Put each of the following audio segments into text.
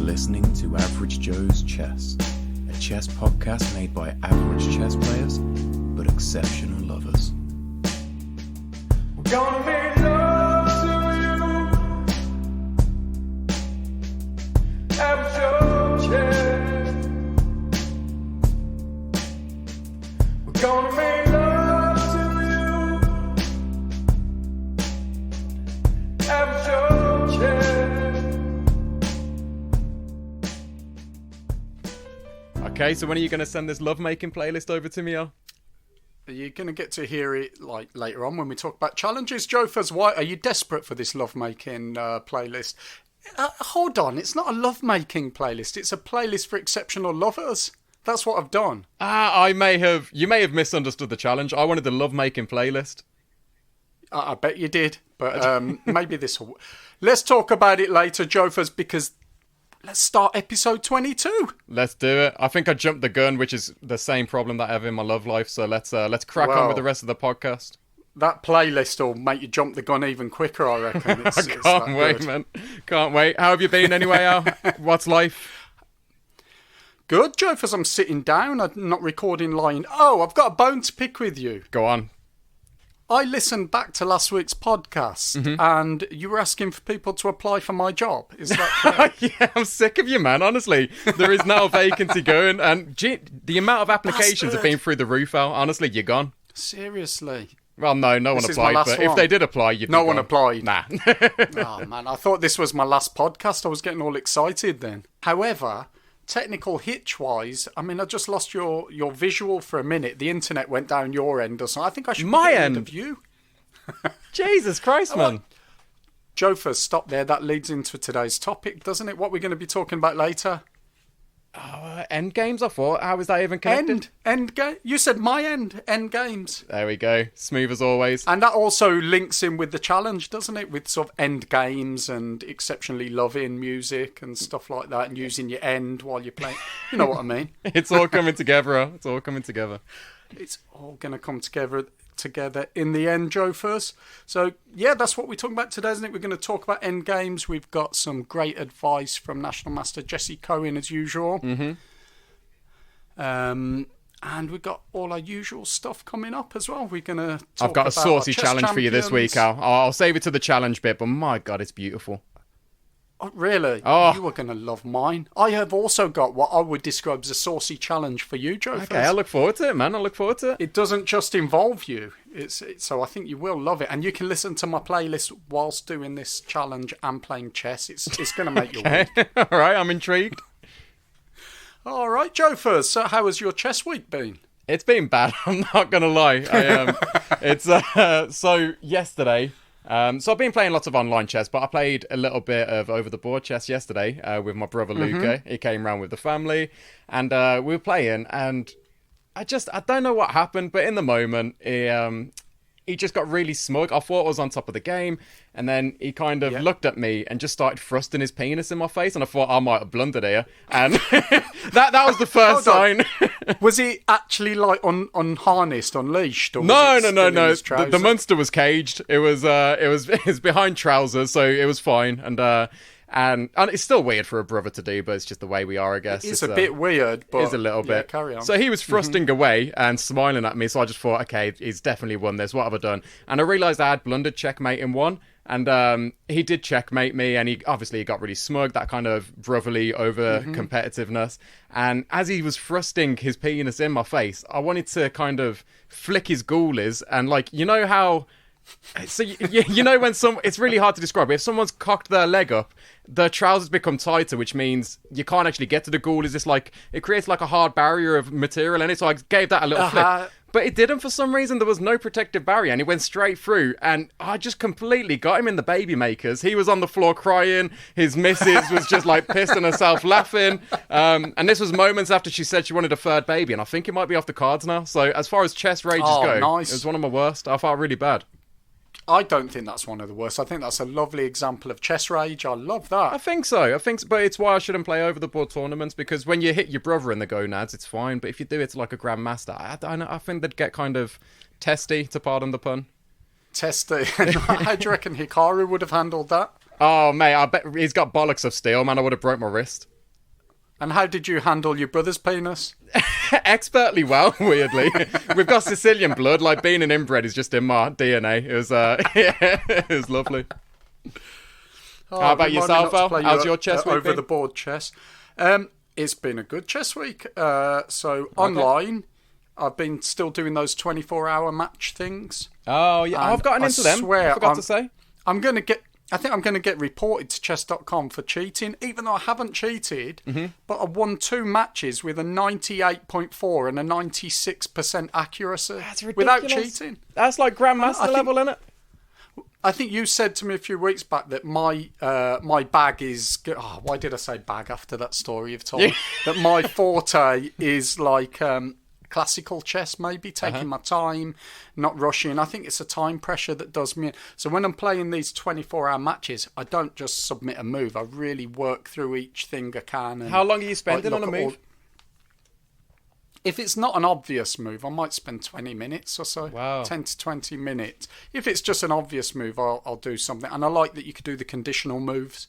listening to Average Joe's Chess, a chess podcast made by average chess players, but exceptional lovers. We're gonna make love to you. Average Joe's Chess. We're gonna make love to you. Average Joe's Chess. Okay, so when are you going to send this lovemaking playlist over to me, Al? You're going to get to hear it like later on when we talk about challenges. Jophers, why are you desperate for this lovemaking playlist? Hold on, it's not a lovemaking playlist. It's a playlist for exceptional lovers. That's what I've done. You may have misunderstood the challenge. I wanted the lovemaking playlist. I bet you did, but maybe this will... Let's talk about it later, Jophers, because let's start episode 22. Let's do it. I think I jumped the gun, which is the same problem that I have in my love life. So let's crack on with the rest of the podcast. That playlist will make you jump the gun even quicker, I reckon. I can't wait, man. Can't wait. How have you been anyway, Al? What's life? Good, Jophers. I'm sitting down. I'm not recording lying. Oh, I've got a bone to pick with you. Go on. I listened back to last week's podcast, and you were asking for people to apply for my job. Is that correct? Yeah, I'm sick of you, man. Honestly, there is now a vacancy going, and the amount of applications have been through the roof, Al. Honestly, you're gone. Seriously? Well, no one applied, but if they did apply, you'd No be one gone. applied? Nah. Oh, man, I thought this was my last podcast. I was getting all excited then. However, technical hitch-wise, I mean, I just lost your visual for a minute. The internet went down your end or something. I think I should My be end? of you. Jesus Christ, man. Jophers, stop there. That leads into today's topic, doesn't it? What we're going to be talking about later. Endgames, I thought. How is that even connected? End game. You said my end. End games. There we go. Smooth as always. And that also links in with the challenge, doesn't it? With sort of end games and exceptionally loving music and stuff like that, and using your end while you're playing. You know what I mean? It's all coming together. It's all coming together. It's all going to come together in the end, Jophers. So, yeah, that's what we're talking about today, isn't it? We're going to talk about end games. We've got some great advice from National Master Jesse Cohen, as usual. And we've got all our usual stuff coming up as well. We're going to talk I've got a about saucy our chess challenge for you this week, champions. Al. I'll save it to the challenge bit, but my God, it's beautiful. Oh, really? Oh. You are going to love mine. I have also got what I would describe as a saucy challenge for you, Joe. Okay, I look forward to it, man. I look forward to it. It doesn't just involve you. So I think you will love it. And you can listen to my playlist whilst doing this challenge and playing chess. It's going to make you Okay. All right, I'm intrigued. All right, Jophers. So how has your chess week been? It's been bad. I'm not gonna lie. So yesterday. So I've been playing lots of online chess, but I played a little bit of over-the-board chess yesterday with my brother Luca. He came round with the family, and we were playing. And I don't know what happened, but in the moment, he just got really smug. I thought I was on top of the game, and then he kind of looked at me and just started thrusting his penis in my face, and I thought I might have blundered here. And that was the first sign. Was he actually like unharnessed, unleashed? Or No. was it still in his The trousers? monster was caged. It was behind trousers, so it was fine. And it's still weird for a brother to do, but it's just the way we are, I guess. It's a bit weird, but it's a little bit. Carry on. So he was thrusting away and smiling at me, so I just thought, okay, he's definitely won this. What have I done? And I realised I had blundered checkmate in one, and he did checkmate me, and he got really smug, that kind of brotherly over competitiveness. And as he was thrusting his penis in my face, I wanted to kind of flick his ghoulies, and like, you know how... So you know when it's really hard to describe. If someone's cocked their leg up, the trousers become tighter, which means you can't actually get to the ghoul. It creates like a hard barrier of material in it. So I gave that a little flick, but it didn't for some reason. There was no protective barrier, and it went straight through. And I just completely got him in the baby makers. He was on the floor crying. His missus was just like pissing herself laughing. And this was moments after she said she wanted a third baby, and I think it might be off the cards now. So as far as chest rages go, nice. It was one of my worst. I felt really bad. I don't think that's one of the worst. I think that's a lovely example of chess rage. I love that. I think so, but it's why I shouldn't play over-the-board tournaments, because when you hit your brother in the gonads, it's fine, but if you do it to like a grandmaster, I think they'd get kind of testy, to pardon the pun. Testy. How do you reckon Hikaru would have handled that? Oh, mate, I bet he's got bollocks of steel, man. I would have broke my wrist. And how did you handle your brother's penis? Expertly well, weirdly. We've got Sicilian blood, like being an inbred is just in my DNA. It was, yeah, it was lovely. How about yourself, Al? How's your chess week over been? the board chess? It's been a good chess week. Online, I've been still doing those 24-hour match things. Oh, yeah. I've gotten into them. I forgot to say. I think I'm going to get reported to chess.com for cheating, even though I haven't cheated. Mm-hmm. But I won 2 matches with a 98.4 and a 96% accuracy. That's ridiculous. Without cheating. That's like Grandmaster level, isn't it? I think you said to me a few weeks back that my bag is... Oh, why did I say bag after that story you've told? That my forte is like classical chess, maybe, taking my time, not rushing. I think it's a time pressure that does me in. So when I'm playing these 24-hour matches, I don't just submit a move. I really work through each thing I can. And how long are you spending on a move? If it's not an obvious move, I might spend 20 minutes or so. Wow. 10 to 20 minutes. If it's just an obvious move, I'll do something. And I like that you could do the conditional moves.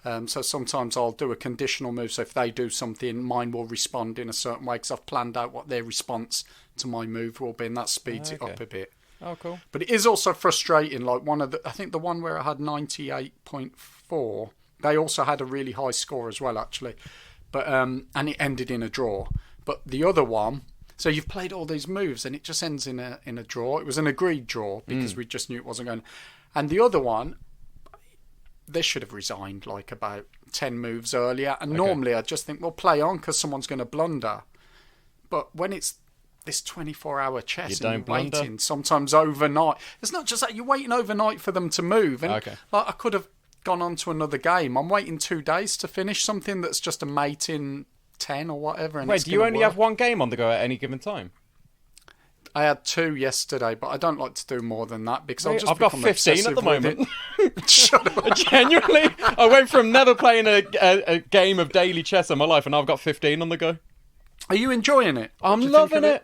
So sometimes I'll do a conditional move. So if they do something, mine will respond in a certain way because I've planned out what their response to my move will be. And that speeds it up a bit. Oh, cool. But it is also frustrating. Like I think the one where I had 98.4, they also had a really high score as well, actually. But and it ended in a draw. But the other one, so you've played all these moves and it just ends in a draw. It was an agreed draw because we just knew it wasn't going. And the other one, they should have resigned like about 10 moves earlier. And normally I just think, well, play on because someone's going to blunder. But when it's this 24-hour chess and you're waiting sometimes overnight, it's not just that you're waiting overnight for them to move. And like I could have gone on to another game. I'm waiting 2 days to finish something that's just a mate in 10 or whatever. And wait, do you only have one game on the go at any given time? I had 2 yesterday, but I don't like to do more than that because I've got 15 at the moment. Shut up. Genuinely, I went from never playing a game of daily chess in my life, and now I've got 15 on the go. Are you enjoying it? I'm loving it.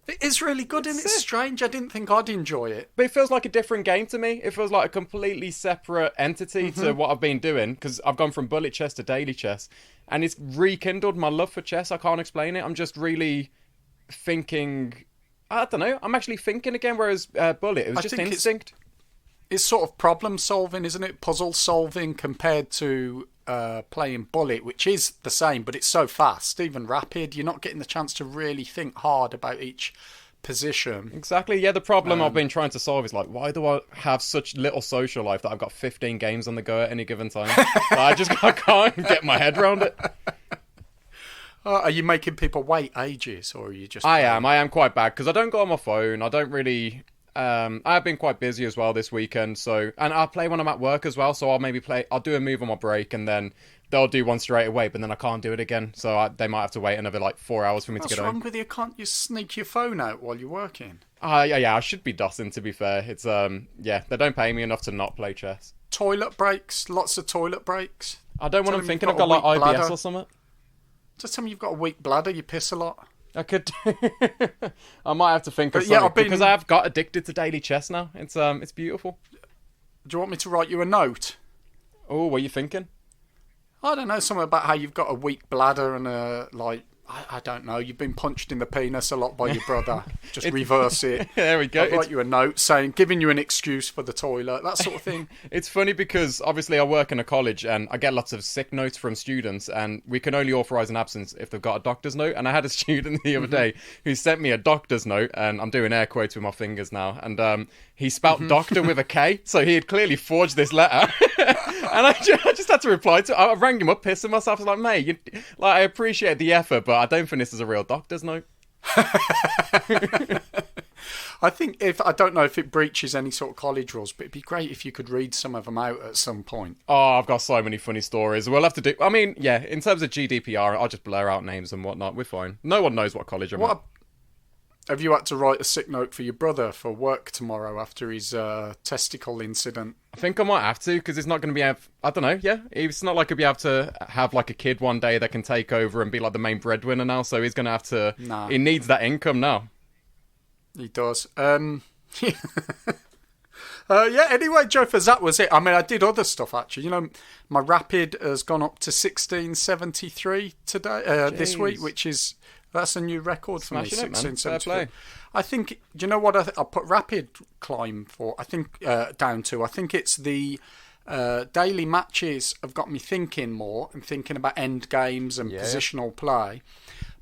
It is really good, and it's strange. I didn't think I'd enjoy it. But it feels like a different game to me. It feels like a completely separate entity to what I've been doing, because I've gone from bullet chess to daily chess, and it's rekindled my love for chess. I can't explain it. I'm just really thinking... I don't know. I'm actually thinking again, whereas bullet, it was just instinct. It's sort of problem solving, isn't it? Puzzle solving compared to playing bullet, which is the same, but it's so fast, even rapid. You're not getting the chance to really think hard about each position. Exactly. Yeah, the problem I've been trying to solve is like, why do I have such little social life that I've got 15 games on the go at any given time? I can't get my head around it. Are you making people wait ages, or are you just... I am quite bad because I don't go on my phone. I don't really... I've been quite busy as well this weekend, so... And I'll play when I'm at work as well, so I'll do a move on my break, and then they'll do one straight away, but then I can't do it again, so they might have to wait another, 4 hours for me to get home. What's wrong with you? Can't you sneak your phone out while you're working? Yeah, I should be dossing, to be fair. It's, they don't pay me enough to not play chess. Toilet breaks, lots of toilet breaks. I don't want them thinking I've got, IBS bladder or something. Just tell me you've got a weak bladder, you piss a lot. I could. I might have to think of something because I've got addicted to daily chess now. It's beautiful. Do you want me to write you a note? Oh, what are you thinking? I don't know, something about how you've got a weak bladder and I don't know, you've been punched in the penis a lot by your brother. Just reverse it. There we go. I'll write you a note giving you an excuse for the toilet, that sort of thing. It's funny because obviously I work in a college and I get lots of sick notes from students, and we can only authorise an absence if they've got a doctor's note. And I had a student the other day who sent me a doctor's note, and I'm doing air quotes with my fingers now, and he spelt doctor with a K, so he had clearly forged this letter. And I just had to reply to it. I rang him up, pissing myself. I was like, mate, I appreciate the effort, but I don't think this is a real doctor's note. I think I don't know if it breaches any sort of college rules, but it'd be great if you could read some of them out at some point. Oh, I've got so many funny stories. We'll have to do... I mean, yeah, in terms of GDPR, I'll just blur out names and whatnot. We're fine. No one knows what college I'm at. Have you had to write a sick note for your brother for work tomorrow after his testicle incident? I think I might have to, because it's not going to be... I don't know, yeah. It's not like he'll be able to have like a kid one day that can take over and be like the main breadwinner now, so he's going to have to... Nah. He needs that income now. He does. Yeah, anyway, Jophers, that was it. I mean, I did other stuff, actually. You know, my rapid has gone up to 1673 today, this week, which is, that's a new record for me, Smashing it, man. 1673. I think, do you know what I put rapid climb for? I think, down to, I think it's the daily matches have got me thinking more and thinking about end games and positional play.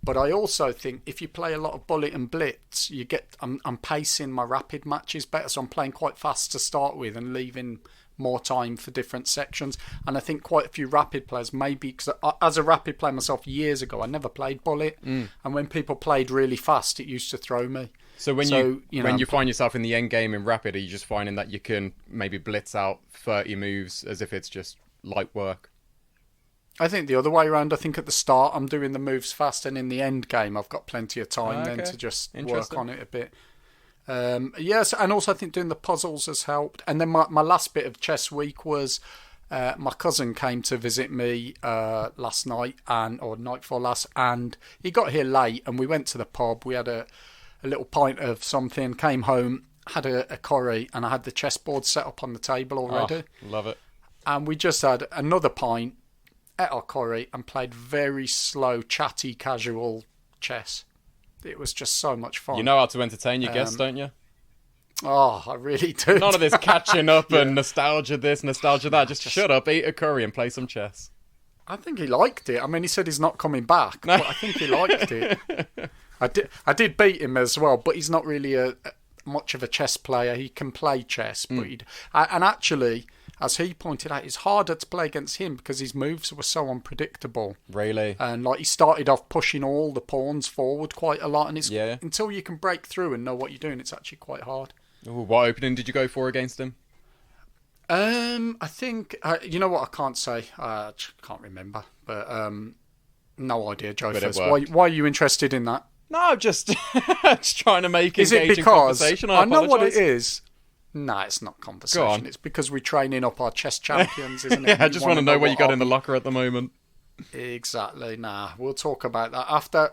But I also think if you play a lot of bullet and blitz, you get I'm pacing my rapid matches better, so I'm playing quite fast to start with and leaving more time for different sections. And I think quite a few rapid players, maybe because as a rapid player myself years ago, I never played bullet, and when people played really fast, it used to throw me. So when you find yourself in the end game in rapid, are you just finding that you can maybe blitz out 30 moves as if it's just light work? I think the other way around. I think at the start I'm doing the moves fast, and in the end game I've got plenty of time then to just work on it a bit. Yes, and also I think doing the puzzles has helped. And then my last bit of chess week was my cousin came to visit me last night or night before last, and he got here late, and we went to the pub. We had a little pint of something, came home, had a curry, and I had the chessboard set up on the table already. Oh, love it. And we just had another pint, ate our curry, and played very slow, chatty, casual chess. It was just so much fun. You know how to entertain your guests, don't you? Oh, I really do. None of this catching up and nostalgia this, nostalgia that. Just shut up, eat a curry and play some chess. I think he liked it. I mean, he said he's not coming back, but I think he liked it. I did beat him as well, but he's not really much of a chess player. He can play chess, but and actually, as he pointed out, it's harder to play against him because his moves were so unpredictable. Really? And like he started off pushing all the pawns forward quite a lot, and it's until you can break through and know what you're doing, it's actually quite hard. Ooh, what opening did you go for against him? I think you know what, I can't say. I can't remember, but no idea, Joe. Why are you interested in that? No, just trying to make is engaging it because conversation. I know what it is. No, it's not conversation. Go on. It's because we're training up our chess champions, isn't it? Yeah, I just want to know what you got in the locker at the moment. Exactly. Nah, we'll talk about that after.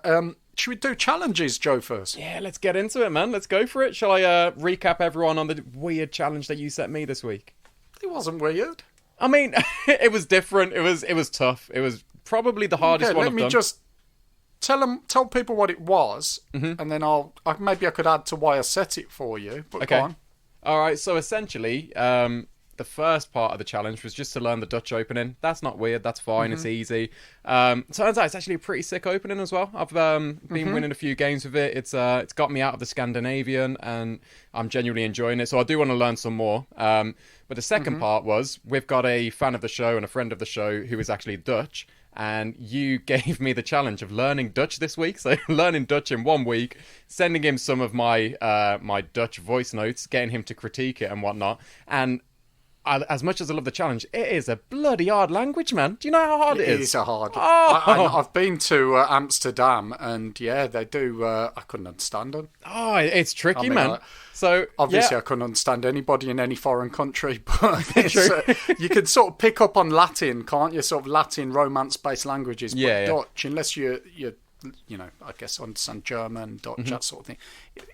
Should we do challenges, Joe, first? Yeah, let's get into it, man. Let's go for it. Shall I recap everyone on the weird challenge that you set me this week? It wasn't weird. I mean, it was different. It was tough. It was probably the hardest one I've done. Let me just tell people what it was, and then maybe I could add to why I set it for you. But okay. Go on. All right. So essentially, the first part of the challenge was just to learn the Dutch opening. That's not weird. That's fine. It's easy. Turns out it's actually a pretty sick opening as well. I've been winning a few games with it. It's got me out of the Scandinavian, and I'm genuinely enjoying it. So I do want to learn some more. But the second part was we've got a fan of the show and a friend of the show who is actually Dutch. And you gave me the challenge of learning Dutch this week. So learning Dutch in 1 week, sending him some of my my Dutch voice notes, getting him to critique it and whatnot. And as much as I love the challenge, it is a bloody hard language, man. Do you know how hard it is? It is a hard. Oh. I've been to Amsterdam, and yeah, they do. I couldn't understand them. Oh, it's tricky, man. So obviously, I couldn't understand anybody in any foreign country, but you can sort of pick up on Latin, can't you? Sort of Latin Romance-based languages, but Dutch, unless you're I guess understand German, Dutch, that sort of thing.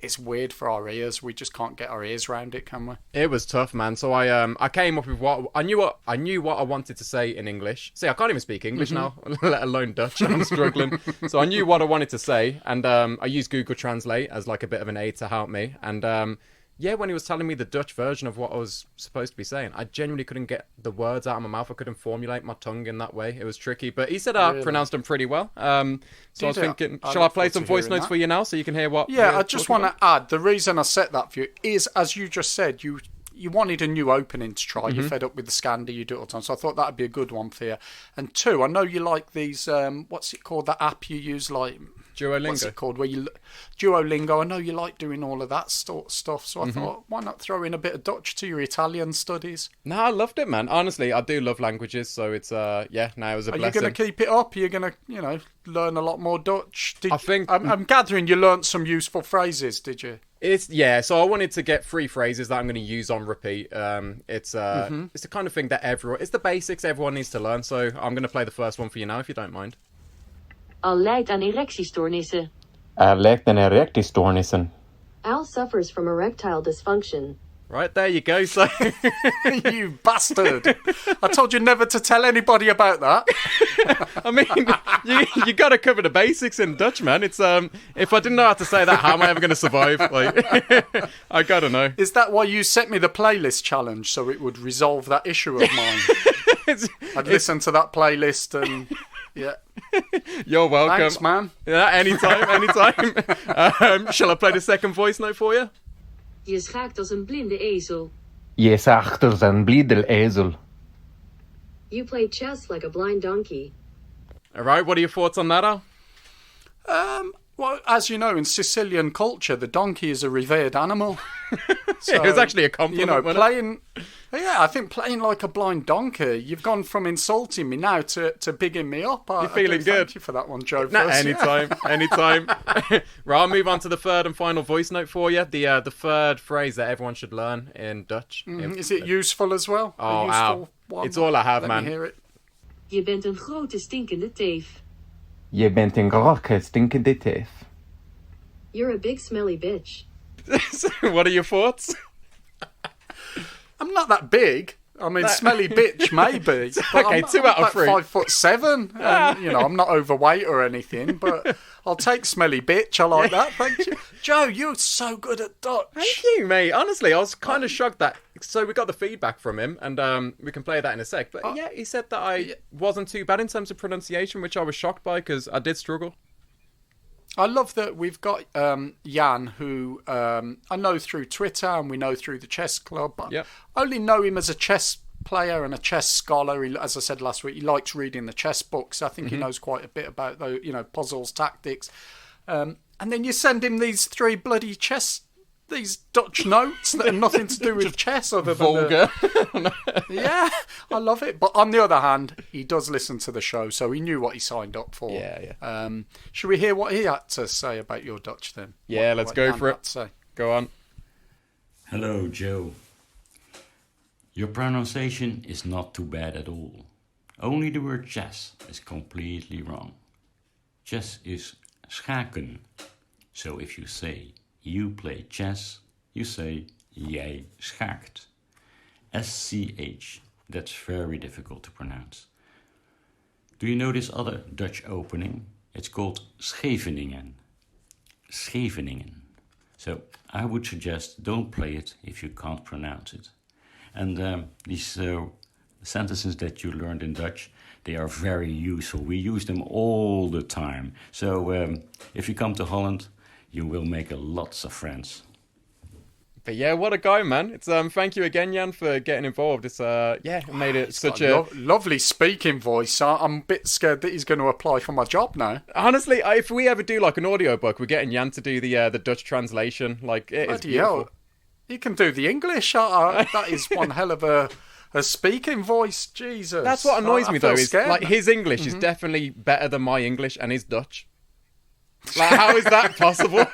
It's weird for our ears. We just can't get our ears around it, can we? It was tough, man. So I came up with what I knew what I wanted to say in English. See, I can't even speak English now, let alone Dutch. I'm struggling. So I knew what I wanted to say, and I used Google Translate as like a bit of an aid to help me. And when he was telling me the Dutch version of what I was supposed to be saying, I genuinely couldn't get the words out of my mouth. I couldn't formulate my tongue in that way. It was tricky. But he said I pronounced them pretty well. So I was thinking, shall I play some voice notes for you now so you can hear what... Yeah, I just want to add, the reason I set that for you is, as you just said, you wanted a new opening to try. You're fed up with the Scandi, you do it all the time. So I thought that would be a good one for you. And two, I know you like these, what's it called, that app you use, like... Duolingo. What's it called? Duolingo. I know you like doing all of that stuff, so I thought, why not throw in a bit of Dutch to your Italian studies? No, I loved it, man. Honestly, I do love languages, so it's it was a blessing. Are you going to keep it up? Are you going to, learn a lot more Dutch? I'm gathering you learnt some useful phrases, did you? So I wanted to get 3 phrases that I'm going to use on repeat. It's the kind of thing that it's the basics everyone needs to learn, so I'm going to play the first one for you now, if you don't mind. Al lijdt aan erectiestoornissen. Lijkt aan erectiestoornissen. Al suffers from erectile dysfunction. Right, there you go. So, You bastard! I told you never to tell anybody about that. I mean, you got to cover the basics in Dutch, man. It's if I didn't know how to say that, how am I ever going to survive? Like, I gotta know. Is that why you set me the playlist challenge, so it would resolve that issue of mine? I'd listen to that playlist and yeah. You're welcome. Thanks, man. Yeah, anytime. Shall I play the second voice note for you? Je schaakt als een blinde ezel. Je zag er zijn bliedel ezel. You play chess like a blind donkey. All right, what are your thoughts on that, Al? Well, as you know, in Sicilian culture, the donkey is a revered animal. So, It was actually a compliment. You know, wasn't it? playing. Yeah, I think playing like a blind donkey. You've gone from insulting me now to bigging me up. You're feeling good. Thank you for that one, Joe. Nah, first. anytime. Right, I'll move on to the third and final voice note for you. The third phrase that everyone should learn in Dutch. Is it useful as well? Oh, A useful Al. one? It's all I have, Let man. me hear it. Je bent een grote stinkende teef. Je bent een grote stinkende teef. You're a big smelly bitch. What are your thoughts? I'm not that big. I mean, smelly bitch, maybe. But Okay, I'm 2 out of about 3. 5'7". And, you know, I'm not overweight or anything, but I'll take smelly bitch. I like that. Thank you. Joe, you're so good at Dutch. Thank you, mate. Honestly, I was kind of shocked that. So we got the feedback from him, and we can play that in a sec. But yeah, he said that I wasn't too bad in terms of pronunciation, which I was shocked by because I did struggle. I love that we've got Jan, who I know through Twitter and we know through the chess club. But Yep. I only know him as a chess player and a chess scholar. He, as I said last week, he likes reading the chess books. I think he knows quite a bit about those, you know, puzzles, tactics. And then you send him these 3 bloody these Dutch notes that have nothing to do with chess other than Vulgar. yeah, I love it. But on the other hand, he does listen to the show, so he knew what he signed up for. Yeah. Should we hear what he had to say about your Dutch then? Yeah, let's go Jan for had it. to say. Go on. Hello, Joe. Your pronunciation is not too bad at all. Only the word chess is completely wrong. Chess is schaken. So if you say you play chess, you say jij schaakt. SCH. That's very difficult to pronounce. Do you know this other Dutch opening? It's called Scheveningen. Scheveningen. So I would suggest don't play it if you can't pronounce it. And these sentences that you learned in Dutch, they are very useful. We use them all the time. So if you come to Holland, you will make lots of friends. But yeah, what a guy, man. It's thank you again, Jan, for getting involved. It's it made it such a lovely speaking voice. I'm a bit scared that he's going to apply for my job now. honestly, if we ever do like an audiobook, we're getting Jan to do the Dutch translation. Like it is Bloody beautiful. hell. He can do the English. That is one hell of a speaking voice. Jesus. That's what annoys I me feel though. Is scared like now. his English is definitely better than my English and his Dutch. Like, how is that possible?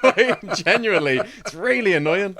Genuinely, it's really annoying.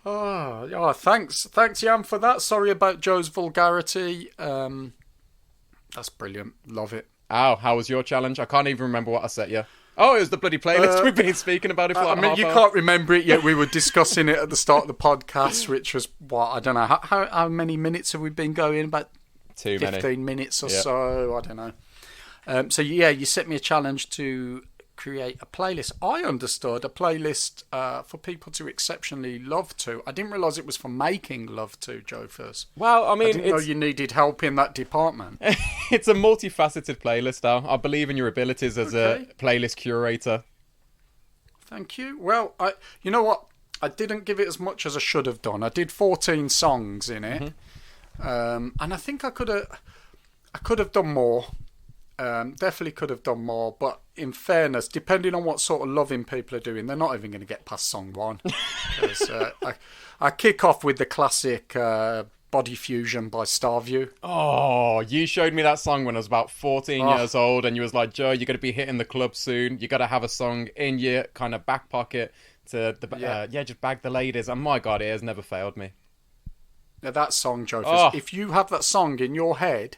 Oh, thanks, Jan, for that. Sorry about Joe's vulgarity. That's brilliant. Love it. Ow, how was your challenge? I can't even remember what I set you. Oh, it was the bloody playlist we've been speaking about it for I like mean, half you hour. can't remember it yet. We were discussing it at the start of the podcast, which was, what, I don't know. How many minutes have we been going? About Too 15 many. minutes or Yeah. so. I don't know. So, yeah, you set me a challenge to create a playlist. I understood a playlist for people to exceptionally love to. I didn't realise it was for making love to, Joe, first. Well, I I mean, didn't know you needed help in that department. it's a multifaceted playlist, Al. I believe in your abilities as Okay. a playlist curator. Thank you. Well, you know what? I didn't give it as much as I should have done. I did 14 songs in it, and I think I could have done more. Definitely could have done more, but in fairness, depending on what sort of loving people are doing, they're not even going to get past song 1. 'Cause, I kick off with the classic Body Fusion by Starview. Oh, you showed me that song when I was about 14 years old, and you was like, Joe, you're going to be hitting the club soon. You got to have a song in your kind of back pocket to just bag the ladies. And my God, it has never failed me. Now, that song, Joe, Oh. if you have that song in your head,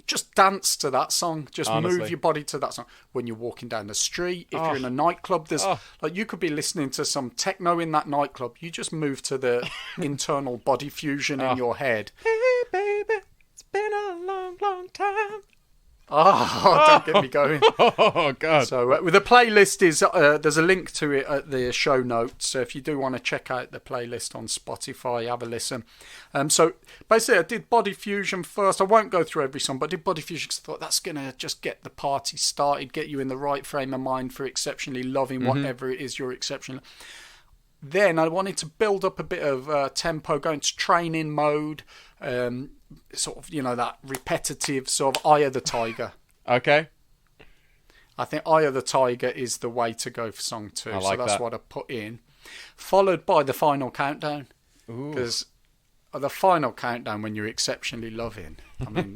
just dance to that song. Just Honestly. move your body to that song. When you're walking down the street, if you're in a nightclub, there's like you could be listening to some techno in that nightclub. You just move to the internal body fusion in your head. Hey, baby, it's been a long, long time. Oh, don't get me going. Oh, God. So with the playlist is there's a link to it at the show notes. So if you do want to check out the playlist on Spotify, have a listen. So basically, I did Body Fusion first. I won't go through every song, but I did Body Fusion because I thought that's gonna just get the party started, get you in the right frame of mind for exceptionally loving whatever it is you're exceptionally. Then I wanted to build up a bit of tempo, go into training mode. Sort of, that repetitive sort of Eye of the Tiger. Okay. I think Eye of the Tiger is the way to go for song 2. I like so that's that. what I put in. Followed by the final countdown. Because the final countdown when you're exceptionally loving. I mean,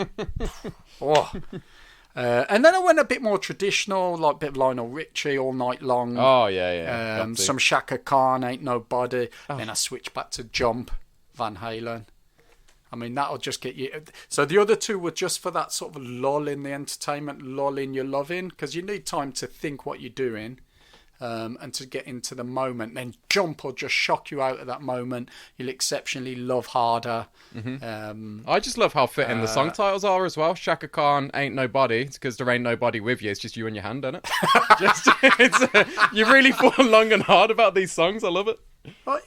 and then I went a bit more traditional, like a bit of Lionel Richie, All Night Long. Oh, yeah. Got to. Some Shaka Khan, Ain't Nobody. Then I switched back to Jump, Van Halen. I mean, that'll just get you. So the other two were just for that sort of lull in the entertainment, lull in your loving, because you need time to think what you're doing and to get into the moment. Then Jump will just shock you out of that moment. You'll exceptionally love harder. I just love how fitting the song titles are as well. Shaka Khan, Ain't Nobody. It's because there ain't nobody with you. It's just you and your hand, isn't it? You really fall long and hard about these songs. I love it. Well,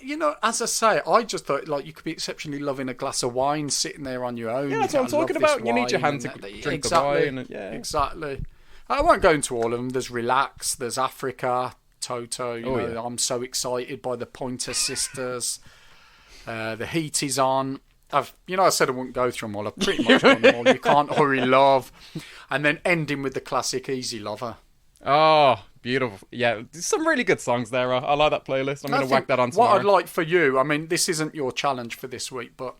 as I say, I just thought like you could be exceptionally loving a glass of wine sitting there on your own. Yeah, that's what I'm talking about. You need your hand to drink the wine. Exactly. I won't go into all of them. There's Relax, there's Africa, Toto. I'm so excited by the Pointer Sisters. The Heat is on. I said I wouldn't go through them all. I've pretty much done them all. You Can't Hurry Love. And then ending with the classic Easy Lover. Oh, beautiful. Yeah, there's some really good songs there. I like that playlist. I'm going to whack that on tomorrow. What I'd like for you, I mean, this isn't your challenge for this week, but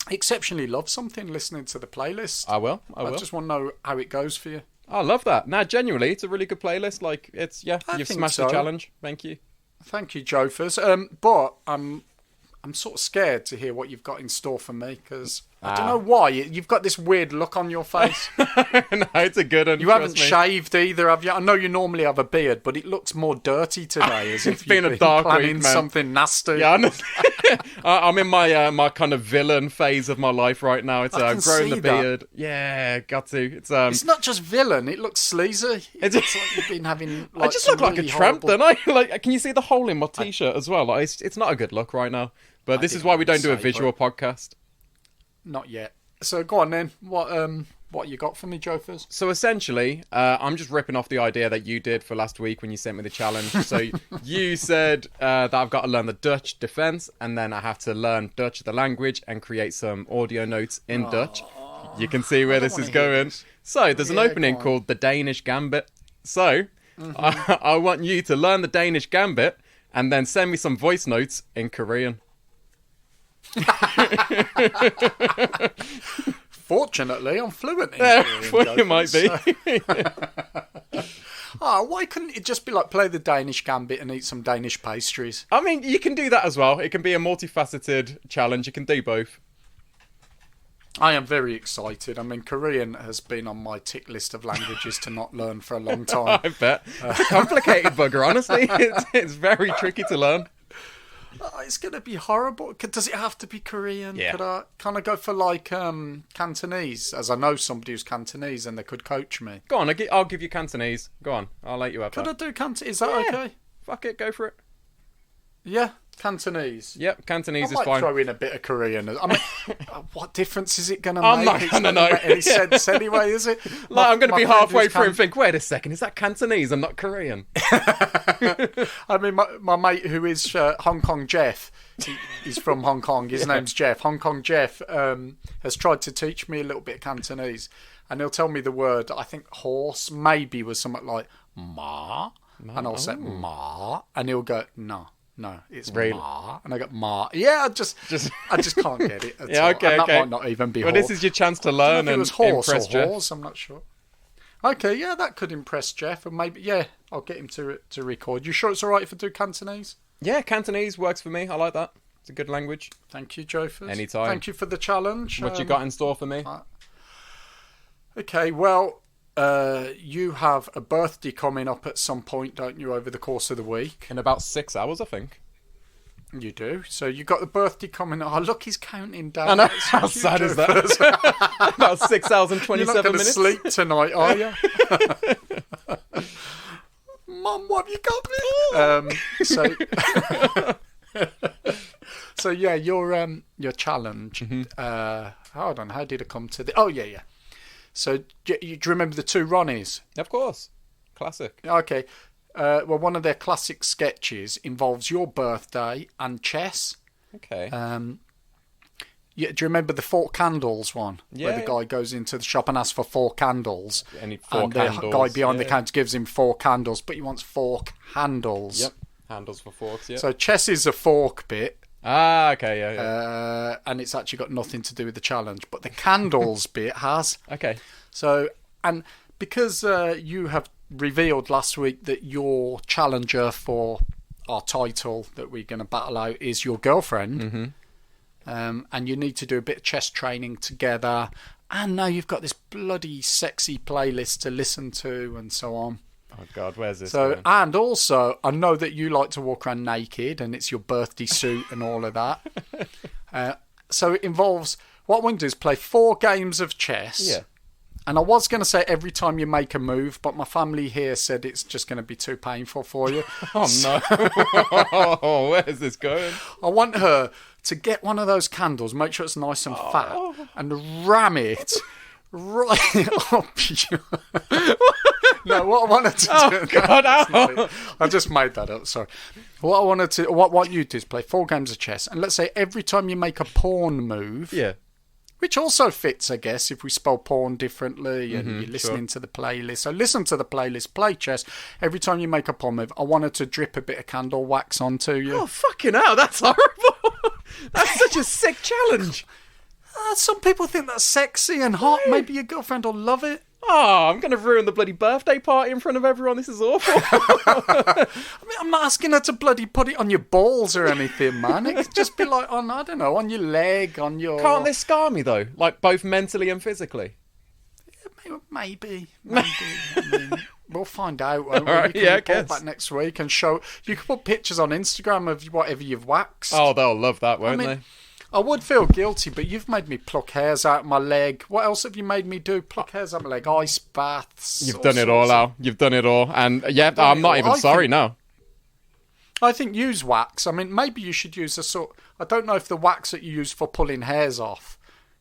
exceptionally love something listening to the playlist. I will. I just want to know how it goes for you. I love that. No, genuinely, it's a really good playlist. Like, you've smashed the so. challenge. Thank you. Thank you, Jofers. But I'm sort of scared to hear what you've got in store for me because I don't know why you've got this weird look on your face. No, it's a good one. You haven't shaved either, have you? I know you normally have a beard, but it looks more dirty today, as if It's been you've a dark planning week, man. something nasty. Yeah, honestly, I'm in my kind of villain phase of my life right now. It's I can growing see the that. beard. Yeah, got to. It's not just villain; it looks sleazy. It's like you've been having. Like, I just look like really a tramp, horrible... don't I? Like, can you see the hole in my t-shirt as well? Like, it's not a good look right now. But this is why we don't do a visual podcast. Not yet. So go on then. What you got for me, Jofers? So essentially, I'm just ripping off the idea that you did for last week when you sent me the challenge. So you said that I've got to learn the Dutch defense, and then I have to learn Dutch, the language, and create some audio notes in Dutch. You can see where this is going. So there's an opening called the Danish Gambit. So I want you to learn the Danish Gambit and then send me some voice notes in Korean. Fortunately, I'm fluent in Korean. You might be. Why couldn't it just be like play the Danish Gambit and eat some Danish pastries? I mean, you can do that as well. It can be a multifaceted challenge. You can do both. I am very excited. I mean, Korean has been on my tick list of languages to not learn for a long time. I bet. It's a complicated bugger, honestly. It's very tricky to learn. It's going to be horrible. Does it have to be Korean? Yeah. Can I go for like Cantonese? As I know somebody who's Cantonese and they could coach me. Go on, I'll give you Cantonese. Go on, I'll let you have Could I that. do Cantonese? Is that okay? Fuck it, go for it. Yeah, Cantonese. Yep, Cantonese I is might fine. throw in a bit of Korean. I mean, what difference is it going to make? I'm not It's gonna not know. make any sense anyway, is it? Like, I'm going to be friend halfway who's through and think, wait a second, is that Cantonese and not Korean? I mean, my mate who is Hong Kong Jeff, he's from Hong Kong. His name's Jeff. Hong Kong Jeff has tried to teach me a little bit of Cantonese, and he'll tell me the word. I think horse maybe was something like ma, and I'll say ma, and he'll go no, it's Really? ma, and I go ma. Yeah, I just can't get it. At Yeah, all. okay, and okay. That might not even be. Well, horse. this is your chance to I don't learn know if it and was horse impress or Jeff. horse. I'm not sure. Okay, yeah, that could impress Jeff, and maybe I'll get him to record. You sure it's all right if I do Cantonese? Yeah, Cantonese works for me. I like that. It's a good language. Thank you, Jofers. Anytime. Thank you for the challenge. What you got in store for me? Okay, well, you have a birthday coming up at some point, don't you, over the course of the week? In about 6 hours, I think. You do. So you got the birthday coming up. Oh, look, he's counting down. I know. That's How cute, sad is Jofers. that? About 6 hours and You're 27 not going to minutes. sleep tonight, are you? Mum, what have you got me? So yeah, your challenge. Hold on, how did it come to the? Oh yeah. So do you remember the two Ronnies? Of course. Classic. Okay. Well, one of their classic sketches involves your birthday and chess. Okay. Yeah, do you remember the 4 candles one? Yeah, Where the guy goes into the shop and asks for 4 candles. And the guy behind the counter gives him 4 candles, but he wants 4 handles. Yep. Handles for forks, yeah. So chess is a fork bit. Ah, okay, yeah. And it's actually got nothing to do with the challenge, but the candles bit has. Okay. So, and because you have revealed last week that your challenger for our title that we're going to battle out is your girlfriend, and you need to do a bit of chess training together, and now you've got this bloody sexy playlist to listen to and so on. Oh God, where's this? So, going? and also, I know that you like to walk around naked, and it's your birthday suit and all of that. So it involves, what I want to do is play 4 games of chess. Yeah. And I was going to say every time you make a move, but my family here said it's just going to be too painful for you. Oh no! Oh, where's this going? I want her to get one of those candles, make sure it's nice and fat, and ram it right up your... No, what I wanted to do... Oh God! Ow. I just made that up, sorry. What you do is play 4 games of chess, and let's say every time you make a pawn move... Yeah. Which also fits, I guess, if we spell porn differently and you're listening to the playlist. So listen to the playlist, play chess. Every time you make a porn move, I wanted to drip a bit of candle wax onto you. Oh fucking hell! That's horrible. That's such a sick challenge. Some people think that's sexy and hot. Maybe your girlfriend will love it. Oh, I'm going to ruin the bloody birthday party in front of everyone. This is awful. I mean, I'm not asking her to bloody put it on your balls or anything, man. It could just be like, on, I don't know, on your leg, on your... Can't this scar me, though? Like, both mentally and physically? Maybe. I mean, we'll find out. Won't we? All right, You can yeah, I report guess. back next week and show... You can put pictures on Instagram of whatever you've waxed. Oh, they'll love that, won't they? I would feel guilty, but you've made me pluck hairs out my leg. What else have you made me do? Pluck hairs out my leg, ice baths. You've done it all, Al. You've done it all. And, yeah, I'm not even sorry now. I think use wax. I mean, maybe you should use a sort... I don't know if the wax that you use for pulling hairs off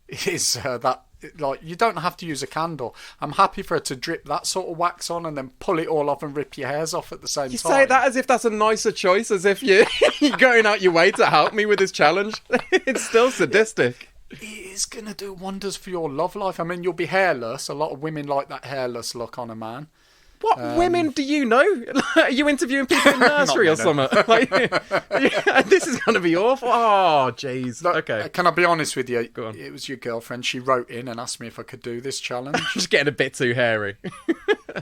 is that... Like, you don't have to use a candle. I'm happy for her to drip that sort of wax on and then pull it all off and rip your hairs off at the same time. You say that as if that's a nicer choice, as if you're going out your way to help me with this challenge. It's still sadistic. It is going to do wonders for your love life. I mean, you'll be hairless. A lot of women like that hairless look on a man. What women do you know? Are you interviewing people in nursery or something? Like, this is going to be awful. Oh, jeez. Okay. Can I be honest with you? Go on. It was your girlfriend. She wrote in and asked me if I could do this challenge. Just getting a bit too hairy.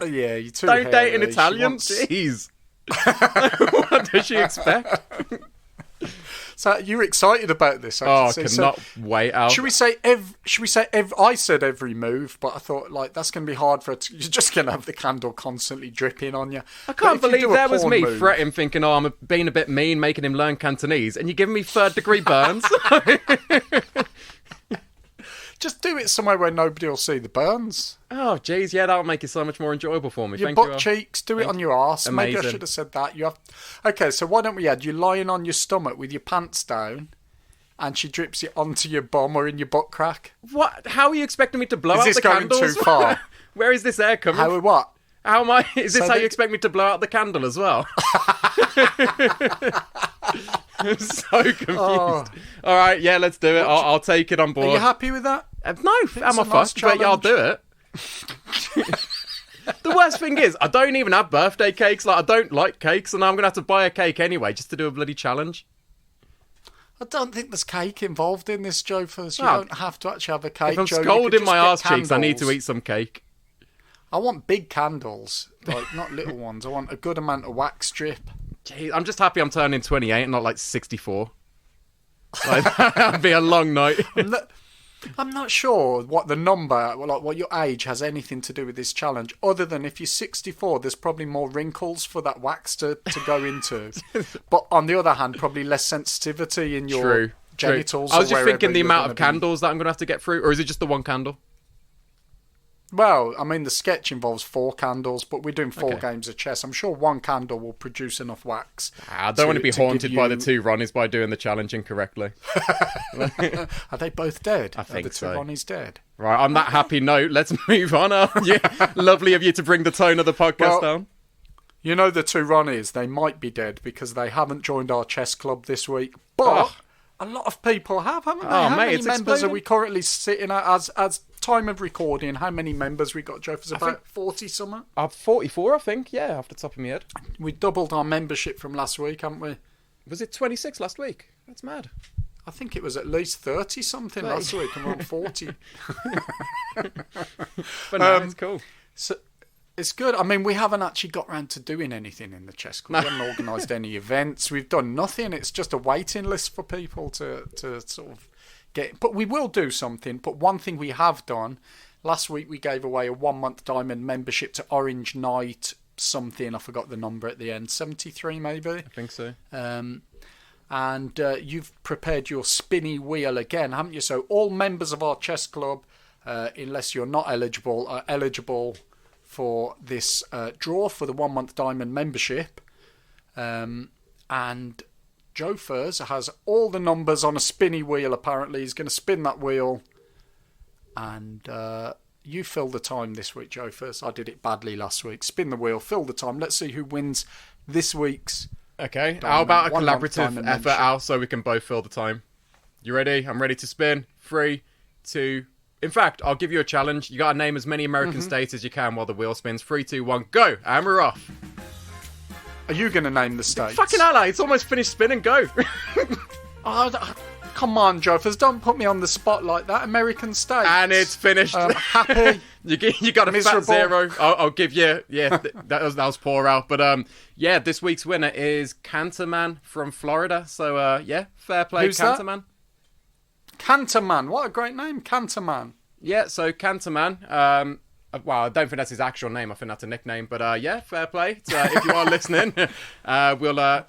Yeah, you're too Don't date an hairy. She Italian. wants- Jeez. What does she expect? So you're excited about this? Oh, So- cannot wait out. Should we say I said every move, but I thought like that's going to be hard for her to, you're just going to have the candle constantly dripping on you. I can't believe there was me move, fretting, thinking, oh, I'm being a bit mean, making him learn Cantonese, and you're giving me 3rd-degree burns? Just do it somewhere where nobody will see the burns. Oh, jeez, yeah, that'll make it so much more enjoyable for me. Your Thank butt you. Al. cheeks, do it on your arse. Maybe I Amazing. should have said that. You have. Okay, so why don't we add you lying on your stomach with your pants down, and she drips it onto your bum or in your butt crack. What? How are you expecting me to blow Is out this the going candles? too far? Where is this air coming? How what? How am I? Is this So how you the- expect me to blow out the candle as well? I'm so confused. Oh. All right, yeah, let's do it. I'll take it on Are board. you happy with that? No, am I a nice fucked? But yeah, I'll do it. The worst thing is, I don't even have birthday cakes. Like, I don't like cakes, and I'm gonna have to buy a cake anyway just to do a bloody challenge. I don't think there's cake involved in this, Joe. First, you Oh. don't have to actually have a cake. If I'm Joe. You could scalding just my get arse cheeks, I need to candles. eat some cake. I want big candles, like not little ones. I want a good amount of wax strip. Jeez, I'm just happy I'm turning 28 and not like 64. Like, that'd be a long night. I'm not sure what the number, like what your age has anything to do with this challenge, other than if you're 64, there's probably more wrinkles for that wax to go into. But on the other hand, probably less sensitivity in your genitals. I was or just thinking wherever the you're amount gonna of candles that I'm going to have to get through, or is it just the one candle? Well, I mean, the sketch involves 4 candles, but we're doing 4 Okay. games of chess. I'm sure one candle will produce enough wax. I don't want to be haunted by the you... 2 Ronnies by doing the challenge incorrectly. Are they both dead? I think Are the 2 so. Ronnies dead? Right, on that happy note, let's move on. Yeah, lovely of you to bring the tone of the podcast down. You know the 2 Ronnies, they might be dead because they haven't joined our chess club this week. But a lot of people have, haven't they? How many it's members exploding. are we currently sitting at as time of recording? How many members we got, Joe? For about 40 something? 44, I think. Yeah, off the top of my head. We doubled our membership from last week, haven't we? Was it 26 last week? That's mad. I think it was at least 30 something last week, and we're on 40. But no, it's cool. So it's good. I mean, we haven't actually got round to doing anything in the chess club. We haven't organised any events. We've done nothing. It's just a waiting list for people to sort of get. But we will do something. But one thing we have done, last week we gave away a 1-month diamond membership to Orange Knight something. I forgot the number at the end. 73 maybe? I think so. And you've prepared your spinny wheel again, haven't you? So all members of our chess club, unless you're not eligible, are eligible for this draw for the 1-month diamond membership. And Joe Furs has all the numbers on a spinny wheel, apparently. He's going to spin that wheel. And you fill the time this week, Joe Furs. I did it badly last week. Spin the wheel, fill the time. Let's see who wins this week's Okay, diamond. how about a 1-month collaborative diamond effort, membership. Al, so we can both fill the time? You ready? I'm ready to spin. 3, 2... In fact, I'll give you a challenge. You got to name as many American states as you can while the wheel spins. 3, 2, 1, go! And we're off. Are you going to name the states? Fucking hell, it's almost finished spinning. Go! Come on, Joe Furs. Don't put me on the spot like that. American states. And it's finished. Happy. You got a Miserable. fat 0. I'll give you... Yeah, that was poor, Al. But yeah, this week's winner is Canterman from Florida. So yeah, fair play, Who's that? Canterman. Canterman. What a great name. Canterman. Yeah, so Canterman. Well, I don't think that's his actual name. I think that's a nickname. But yeah, fair play. So, if you are listening, we'll...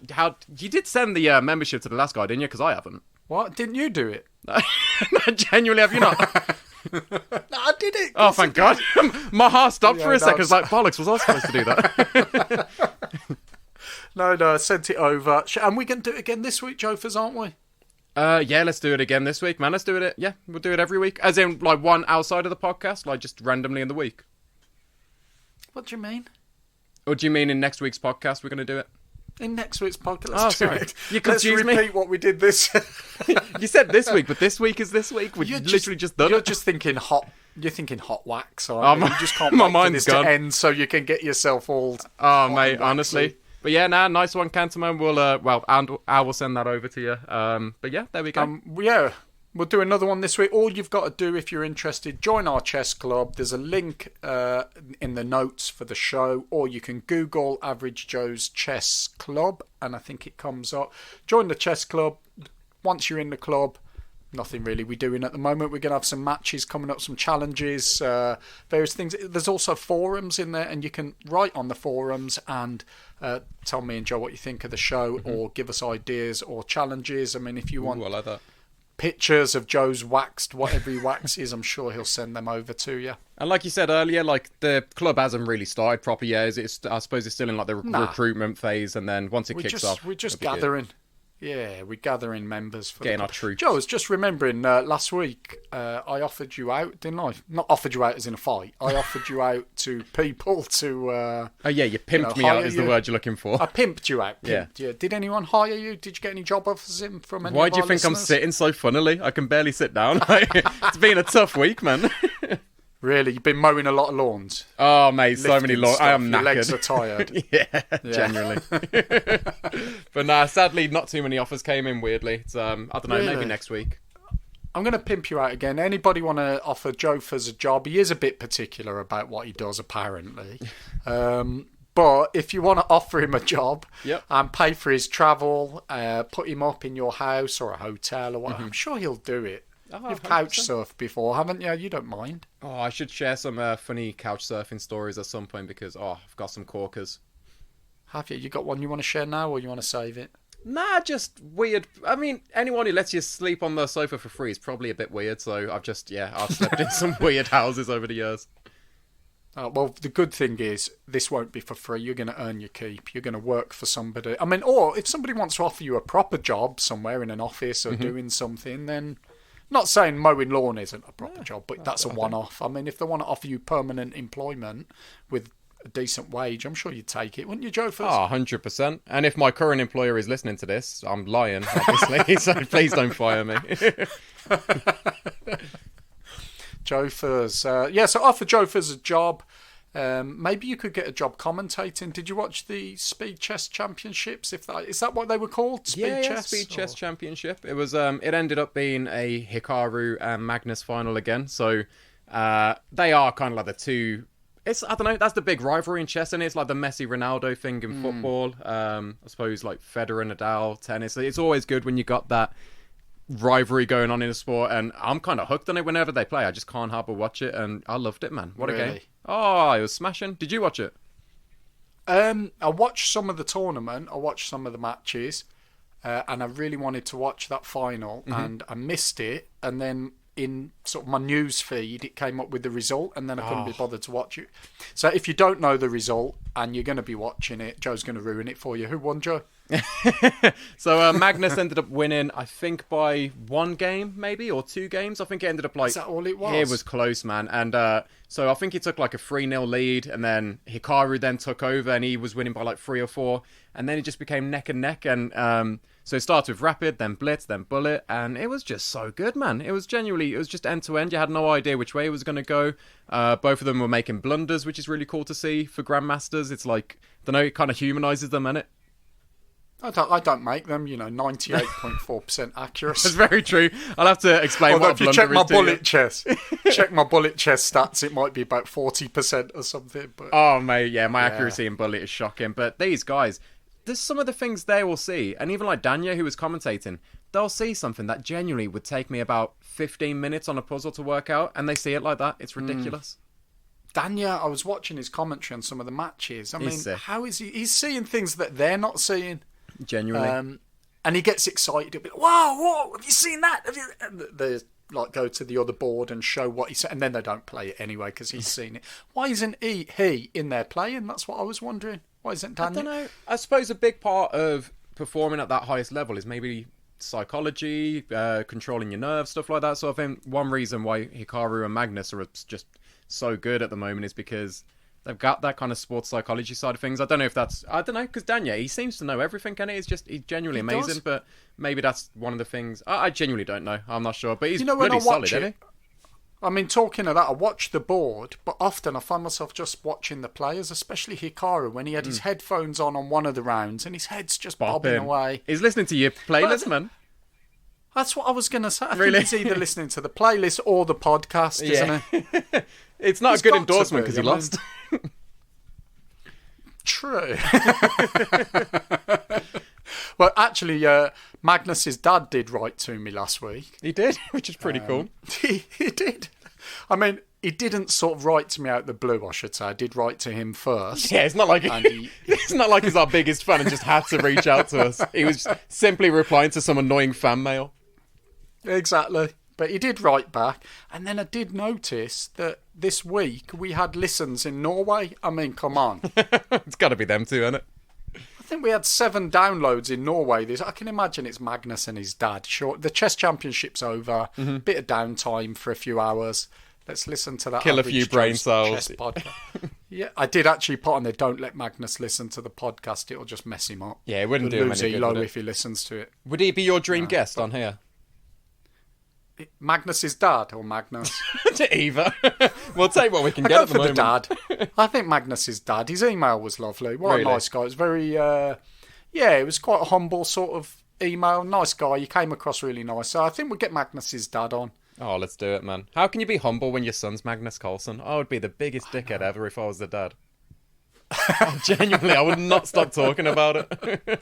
you did send the membership to the last guy, didn't you? Because I haven't. What? Didn't you do it? No, genuinely, have you not? No, I did it. Oh, thank God. My heart stopped Yeah, for a second. I that's- was like, bollocks, was I supposed to do that? No, I sent it over. And we can do it again this week, Joe Furs, aren't we? Yeah, let's do it again this week, man. Let's do it. Yeah, we'll do it every week. As in, like, one outside of the podcast, like, just randomly in the week. What do you mean? Or do you mean in next week's podcast we're going to do it? In next week's podcast. Oh, Let's do sorry. it. You Let's confused me. repeat what we did this. You said this week, but this week is this week. We've literally just done You're it. just thinking hot. You're thinking hot wax. Aren't you? You just can't my wait for mind's this gone. to end so you can get yourself all. Oh, hot mate, and honestly. waxy. But yeah, nice one, Canterman. We'll, and I will send that over to you. But yeah, there we go. Yeah, we'll do another one this week. All you've got to do if you're interested, join our chess club. There's a link in the notes for the show, or you can Google Average Joe's Chess Club, and I think it comes up. Join the chess club. Once you're in the club, nothing really we're doing at the moment. We're going to have some matches coming up, some challenges, various things. There's also forums in there, and you can write on the forums and tell me and Joe what you think of the show, or give us ideas or challenges. I mean, if you want Ooh, I like that. pictures of Joe's waxed, whatever he waxes, I'm sure he'll send them over to you. And like you said earlier, like the club hasn't really started proper yet. I suppose it's still in like the recruitment phase, and then once it kicks off, We're just it'll be good. gathering. Yeah, we're gathering members for Getting the our club. troops. Joe, I was just remembering last week I offered you out, didn't I? Not offered you out as in a fight. I offered you out to people to. Oh yeah, you pimped me hire out is the you. word you're looking for. I pimped you out. Yeah. Yeah. Did anyone hire you? Did you get any job offers in from any Why of do you our think I'm listeners? sitting so funnily? I can barely sit down. It's been a tough week, man. Really, you've been mowing a lot of lawns. Oh mate, so Lifting many long. I am stuff. knackered. Your legs are tired. yeah, genuinely. But nah, sadly, not too many offers came in. Weirdly, it's, I don't know. Maybe Really? next week. I'm going to pimp you out again. Anybody want to offer Joe Furs a job? He is a bit particular about what he does, apparently. But if you want to offer him a job Yep. and pay for his travel, put him up in your house or a hotel or whatever, I'm sure he'll do it. Oh, You've 100%. couch surfed before, haven't you? You don't mind. Oh, I should share some funny couch surfing stories at some point because I've got some corkers. Have you? You got one you want to share now or you want to save it? Nah, just weird. I mean, anyone who lets you sleep on the sofa for free is probably a bit weird. So I've slept in some weird houses over the years. Well, the good thing is this won't be for free. You're going to earn your keep. You're going to work for somebody. I mean, or if somebody wants to offer you a proper job somewhere in an office or doing something, then not saying mowing lawn isn't a proper job, but that's a one-off. I mean, if they want to offer you permanent employment with a decent wage, I'm sure you'd take it, wouldn't you, Joe? Oh, 100%. And if my current employer is listening to this, I'm lying, obviously. So please don't fire me. Joe Furs. So offer Joe Furs a job. Maybe you could get a job commentating. Did you watch the Speed Chess Championships? Is that what they were called? Speed Chess? Speed Chess Championship. It was. It ended up being a Hikaru and Magnus final again. So they are kind of like the two. I don't know. That's the big rivalry in chess, and it's like the Messi Ronaldo thing in football. I suppose like Federer and Nadal tennis. It's always good when you got that rivalry going on in a sport, and I'm kind of hooked on it whenever they play. I just can't help but watch it, and I loved it, man. What a game! Oh, it was smashing. Did you watch it? I watched some of the tournament. I watched some of the matches, and I really wanted to watch that final, and I missed it. And then in sort of my news feed, it came up with the result, and then I couldn't be bothered to watch it. So if you don't know the result and you're going to be watching it, Joe's going to ruin it for you. Who won, Joe? So Magnus ended up winning, I think, by 1 game, maybe, or 2 games. I think it ended up like... Is that all it was? It was close, man. And so I think he took like a 3-0 lead, and then Hikaru then took over, and he was winning by like 3 or 4. And then it just became neck and neck. And so it started with Rapid, then Blitz, then Bullet. And it was just so good, man. It was just end to end. You had no idea which way it was going to go. Both of them were making blunders, which is really cool to see for Grandmasters. It's like, I don't know, it kind of humanizes them, innit? I don't make them, 98.4% accuracy. That's very true. I'll have to explain Although what if you check my bullet chess, check my bullet chess stats, it might be about 40% or something. But oh, mate, yeah, my accuracy in bullet is shocking. But these guys, there's some of the things they will see, and even like Danya, who was commentating, they'll see something that genuinely would take me about 15 minutes on a puzzle to work out, and they see it like that. It's ridiculous. Danya, I was watching his commentary on some of the matches. I mean, sick. how is he? He's seeing things that they're not seeing. Genuinely. And he gets excited. He'll be like, whoa, have you seen that? And they like go to the other board and show what he said, and then they don't play it anyway because he's seen it. Why isn't he in there playing? That's what I was wondering. Why isn't Daniel? I don't know. I suppose a big part of performing at that highest level is maybe psychology, controlling your nerves, stuff like that. So I think one reason why Hikaru and Magnus are just so good at the moment is because they've got that kind of sports psychology side of things. I don't know, because Danya, he seems to know everything, and he's genuinely amazing, does. but maybe that's one of the things. I genuinely don't know. I'm not sure, but he's when bloody I solid, watch isn't it, he? I mean, talking of that, I watch the board, but often I find myself just watching the players, especially Hikaru, when he had his headphones on one of the rounds, and his head's just bobbing away. He's listening to your playlist, man. That's what I was going to say. I Really? think he's either listening to the playlist or the podcast, isn't he? It's not He's a good got to endorsement be, because he I mean- lost. True. Well, actually, Magnus's dad did write to me last week. He did, which is pretty cool. He did. I mean, he didn't sort of write to me out the blue, I should say. I did write to him first. Yeah, it's not like it's not like he's our biggest fan and just had to reach out to us. He was simply replying to some annoying fan mail. Exactly. But he did write back. And then I did notice that this week we had listens in Norway. I mean, come on. It's got to be them too, isn't it? I think we had 7 downloads in Norway. I can imagine it's Magnus and his dad. Sure, the chess championship's over. Bit of downtime for a few hours. Let's listen to that. Kill a few brain cells. Chess podcast. Yeah, I did actually put on there, don't let Magnus listen to the podcast. It'll just mess him up. Yeah, it wouldn't He'll do him lose any good, Elo would it? if he listens to it. Would he be your dream guest on here? Magnus's dad or Magnus? To either. We'll take what we can I get go at the for the moment. dad. I think Magnus's dad. His email was lovely. What Really? a nice guy. It was very, it was quite a humble sort of email. Nice guy. He came across really nice. So I think we'll get Magnus's dad on. Oh, let's do it, man. How can you be humble when your son's Magnus Carlsen? I would be the biggest dickhead ever if I was the dad. Genuinely, I would not stop talking about it.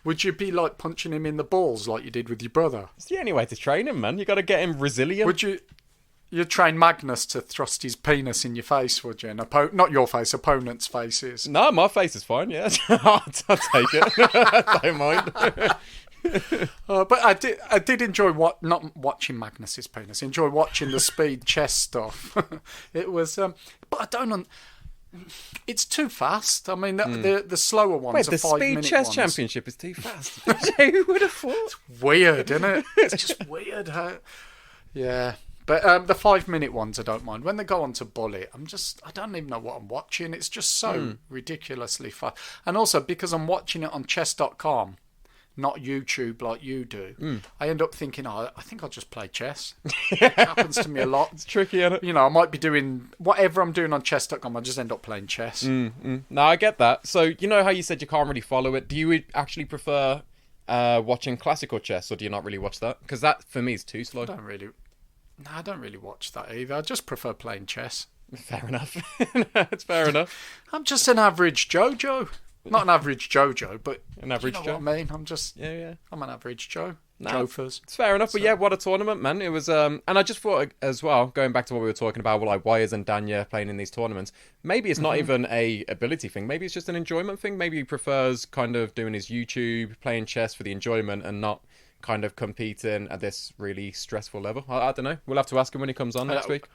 Would you be like punching him in the balls like you did with your brother? It's the only way to train him, man. You got to get him resilient. Would you? You'd train Magnus to thrust his penis in your face, would you? And not your face, opponent's faces. No, my face is fine, yeah. I'll take it. Don't mind. But I did enjoy not watching Magnus's penis. Enjoy watching the speed chess stuff. It was, but I don't. It's too fast. I mean, the slower ones Wait, are the 5 Speed minute Chess ones. Championship is too fast. Who would have thought? Weird, isn't it? It's just weird how. Yeah. But the 5 minute ones I don't mind. When they go on to Bullet, I don't even know what I'm watching. It's just so ridiculously fast. And also, because I'm watching it on chess.com, not YouTube like you do, I end up thinking, I think I'll just play chess. It happens to me a lot. It's tricky, isn't it? You know, I might be doing whatever I'm doing on chess.com, I just end up playing chess. No, I get that. So, you know how you said you can't really follow it? Do you actually prefer watching classical chess, or do you not really watch that? Because that, for me, is too slow. I don't really watch that either. I just prefer playing chess. Fair enough. It's fair enough. I'm just an average Jojo. Not an average Jojo, but An average you know Joe. what I mean? I'm just... Yeah. I'm an average Joe. Nah, Jofers. It's fair enough, but yeah, what a tournament, man. It was, and I just thought as well, going back to what we were talking about, like Wires and Danya playing in these tournaments, maybe it's not even a ability thing. Maybe it's just an enjoyment thing. Maybe he prefers kind of doing his YouTube, playing chess for the enjoyment and not kind of competing at this really stressful level. I don't know. We'll have to ask him when he comes on next week.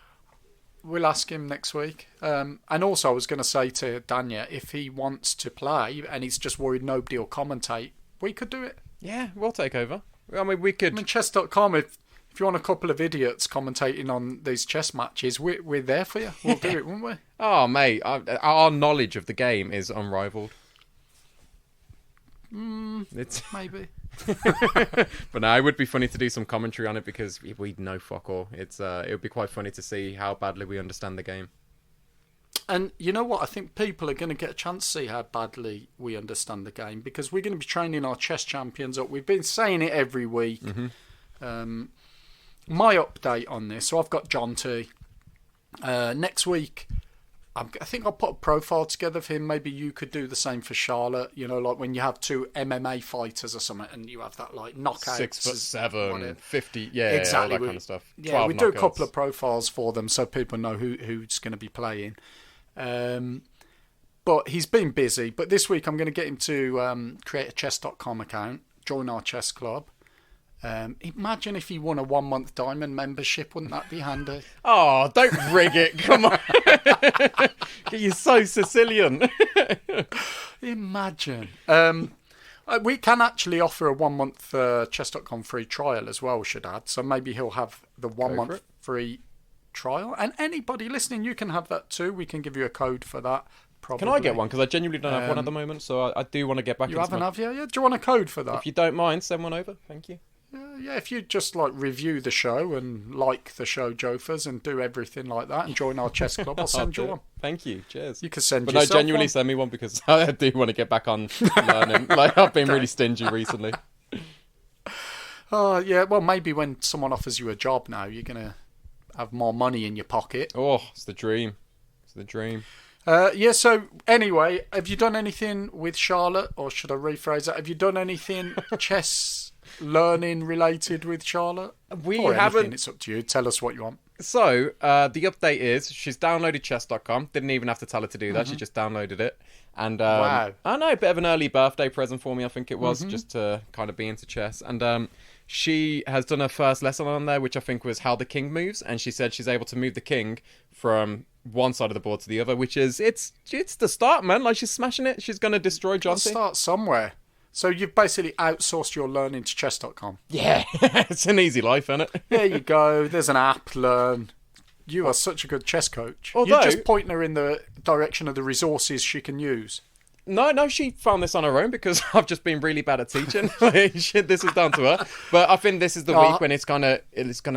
We'll ask him next week. And also, I was going to say to Danya, if he wants to play and he's just worried nobody will commentate, we could do it. Yeah, we'll take over. I mean, we could... I mean, chess.com, if you want a couple of idiots commentating on these chess matches, we're there for you. We'll do it, won't we? Oh, mate, our knowledge of the game is unrivaled. It's maybe. But no, it would be funny to do some commentary on it because we'd know fuck all. It would be quite funny to see how badly we understand the game. And you know what? I think people are going to get a chance to see how badly we understand the game because we're going to be training our chess champions up. We've been saying it every week. My update on this, so I've got John T. Next week, I think I'll put a profile together for him. Maybe you could do the same for Charlotte. You know, like when you have two MMA fighters or something and you have that like knockout. 6'7", 50, yeah, exactly. all that kind of stuff. Yeah, we do a knockouts. couple of profiles for them so people know who's going to be playing. But he's been busy. But this week I'm going to get him to create a chess.com account, join our chess club. Imagine if he won a 1 month diamond membership. Wouldn't that be handy? Oh, don't rig it. Come on. You're so Sicilian. Imagine. We can actually offer a 1 month chess.com free trial as well, should add. So maybe he'll have the 1 month free trial. And anybody listening, you can have that too. We can give you a code for that. Probably. Can I get one? Because I genuinely don't have one at the moment. So I do want to get back You into haven't, my... have you? Yeah. Do you want a code for that? If you don't mind, send one over. Thank you. Yeah, if you just like review the show and like the show Jofers and do everything like that and join our chess club, I'll send you one. Thank you. Cheers. You can send but yourself no, genuinely one. send me one because I do want to get back on learning. Like I've been really stingy recently. Yeah, well, maybe when someone offers you a job now, you're going to have more money in your pocket. Oh, it's the dream. It's the dream. Yeah, so anyway, have you done anything with Charlotte, or should I rephrase that? Have you done anything chess learning related with Charlotte? We or haven't. Anything, it's up to you. Tell us what you want. So, the update is she's downloaded chess.com. Didn't even have to tell her to do that. She just downloaded it. And Wow. I know, a bit of an early birthday present for me, I think it was, just to kind of be into chess. And she has done her first lesson on there, which I think was how the king moves. And she said she's able to move the king from one side of the board to the other, which is, it's the start, man. Like, she's smashing it. She's going to destroy Let's Johnson. start somewhere. So you've basically outsourced your learning to chess.com. Yeah, it's an easy life, isn't it? There you go. There's an app, Learn. You are such a good chess coach. Although- You're just pointing her in the direction of the resources she can use. No, she found this on her own because I've just been really bad at teaching. This is down to her. But I think this is the week when it's gonna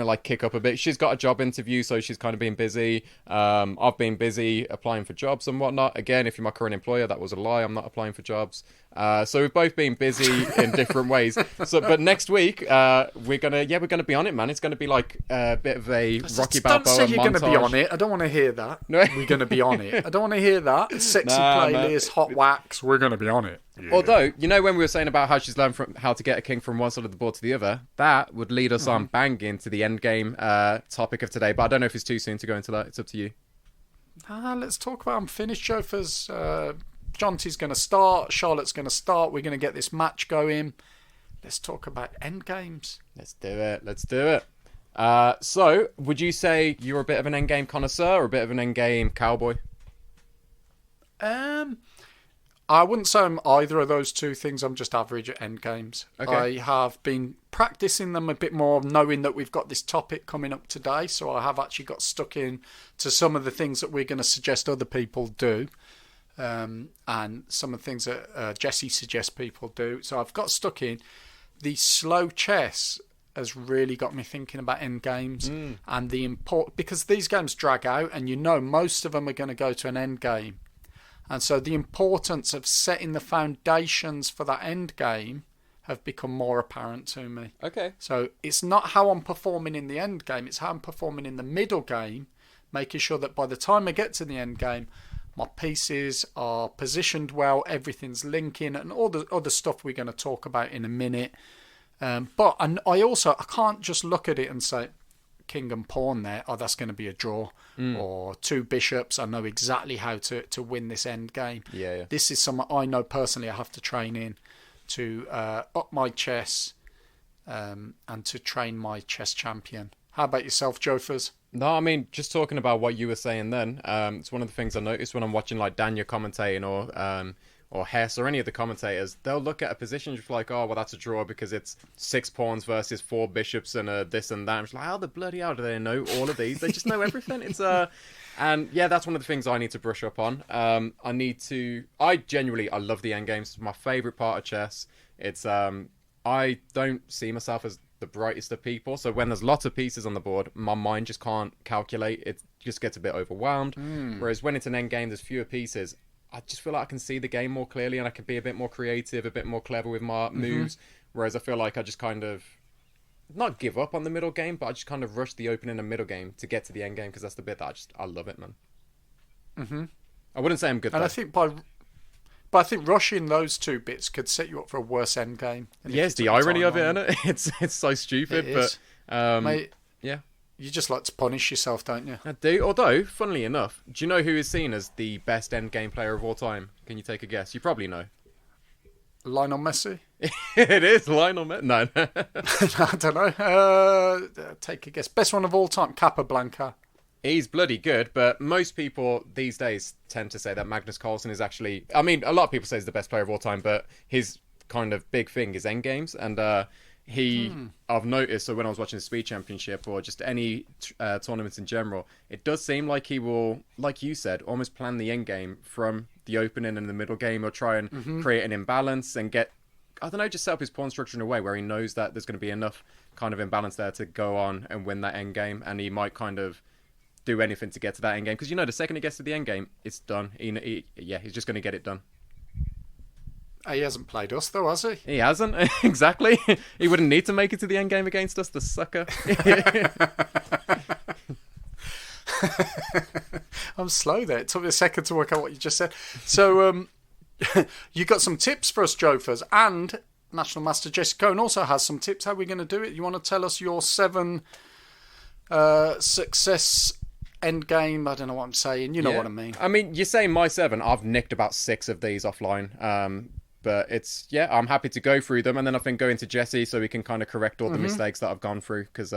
like kick up a bit. She's got a job interview, so she's kind of been busy. I've been busy applying for jobs and whatnot. Again, if you're my current employer, that was a lie. I'm not applying for jobs. So we've both been busy in different ways. But next week, we're gonna be on it, man. It's gonna be like a bit of a Rocky Balboa Don't say you're montage. going to be on it. I don't want to hear that. No. We're going to be on it. I don't want to hear that. Sexy playlist, hot wax. We're going to be on it. Yeah. Although, you know, when we were saying about how she's learned from how to get a king from one side of the board to the other, that would lead us on bang into the endgame topic of today. But I don't know if it's too soon to go into that. It's up to you. Let's talk about unfinished chauffeurs. Jonty's going to start. Charlotte's going to start. We're going to get this match going. Let's talk about endgames. Let's do it. So, would you say you're a bit of an endgame connoisseur or a bit of an endgame cowboy? I wouldn't say I'm either of those two things. I'm just average at endgames. Okay. I have been practicing them a bit more, knowing that we've got this topic coming up today. So I have actually got stuck in to some of the things that we're going to suggest other people do. And some of the things that Jesse suggests people do. So I've got stuck in. The slow chess has really got me thinking about end games and the because these games drag out, and most of them are going to go to an end game. And so the importance of setting the foundations for that end game have become more apparent to me. Okay. So it's not how I'm performing in the end game, it's how I'm performing in the middle game, making sure that by the time I get to the end game, my pieces are positioned well, everything's linking, and all the other stuff we're going to talk about in a minute. But I can't just look at it and say, king and pawn there, that's going to be a draw. Or two bishops, I know exactly how to win this end game. Yeah. This is something I know personally I have to train in to up my chess and to train my chess champion. How about yourself, Jofers? No, I mean, just talking about what you were saying then, it's one of the things I noticed when I'm watching like Daniel commentating or Hess or any of the commentators. They'll look at a position just like, oh, well, that's a draw because it's 6 pawns versus 4 bishops and this and that. I'm just like, how the bloody hell do they know all of these? They just know everything. And yeah, that's one of the things I need to brush up on. I love the end games. It's my favourite part of chess. It's, I don't see myself as the brightest of people. So when there's lots of pieces on the board, my mind just can't calculate. It just gets a bit overwhelmed. Whereas when it's an end game, there's fewer pieces. I just feel like I can see the game more clearly and I can be a bit more creative, a bit more clever with my moves. Whereas I feel like I just kind of not give up on the middle game, but I just kind of rush the opening and middle game to get to the end game because that's the bit that I love it, man. I wouldn't say I'm good. And though. I think rushing those two bits could set you up for a worse end game. Yes, the irony of it, isn't it? It's so stupid, but mate, yeah. You just like to punish yourself, don't you? I do. Although, funnily enough, do you know who is seen as the best endgame player of all time? Can you take a guess? You probably know. Lionel Messi? It is Lionel Messi. No. I don't know. Take a guess. Best one of all time, Capablanca. He's bloody good, but most people these days tend to say that Magnus Carlsen is actually... I mean, a lot of people say he's the best player of all time, but his kind of big thing is endgames, and I've noticed, so when I was watching the Speed Championship or just any tournaments in general, it does seem like he will, like you said, almost plan the end game from the opening and the middle game, or try and create an imbalance and get, I don't know, just set up his pawn structure in a way where he knows that there's going to be enough kind of imbalance there to go on and win that end game, and he might kind of do anything to get to that end game, because the second he gets to the end game, it's done. He's just going to get it done. He hasn't played us, though, has he? He hasn't. Exactly. He wouldn't need to make it to the end game against us, the sucker. I'm slow there. It took me a second to work out what you just said. So, you got some tips for us, Jofers, and National Master Jesse Cohen also has some tips. How are we going to do it? You want to tell us your 7 success end game? I don't know what I'm saying. You know what I mean. I mean, you're saying my 7. I've nicked about 6 of these offline. But I'm happy to go through them, and then I think go into Jesse so we can kind of correct all the mistakes that I've gone through. Because,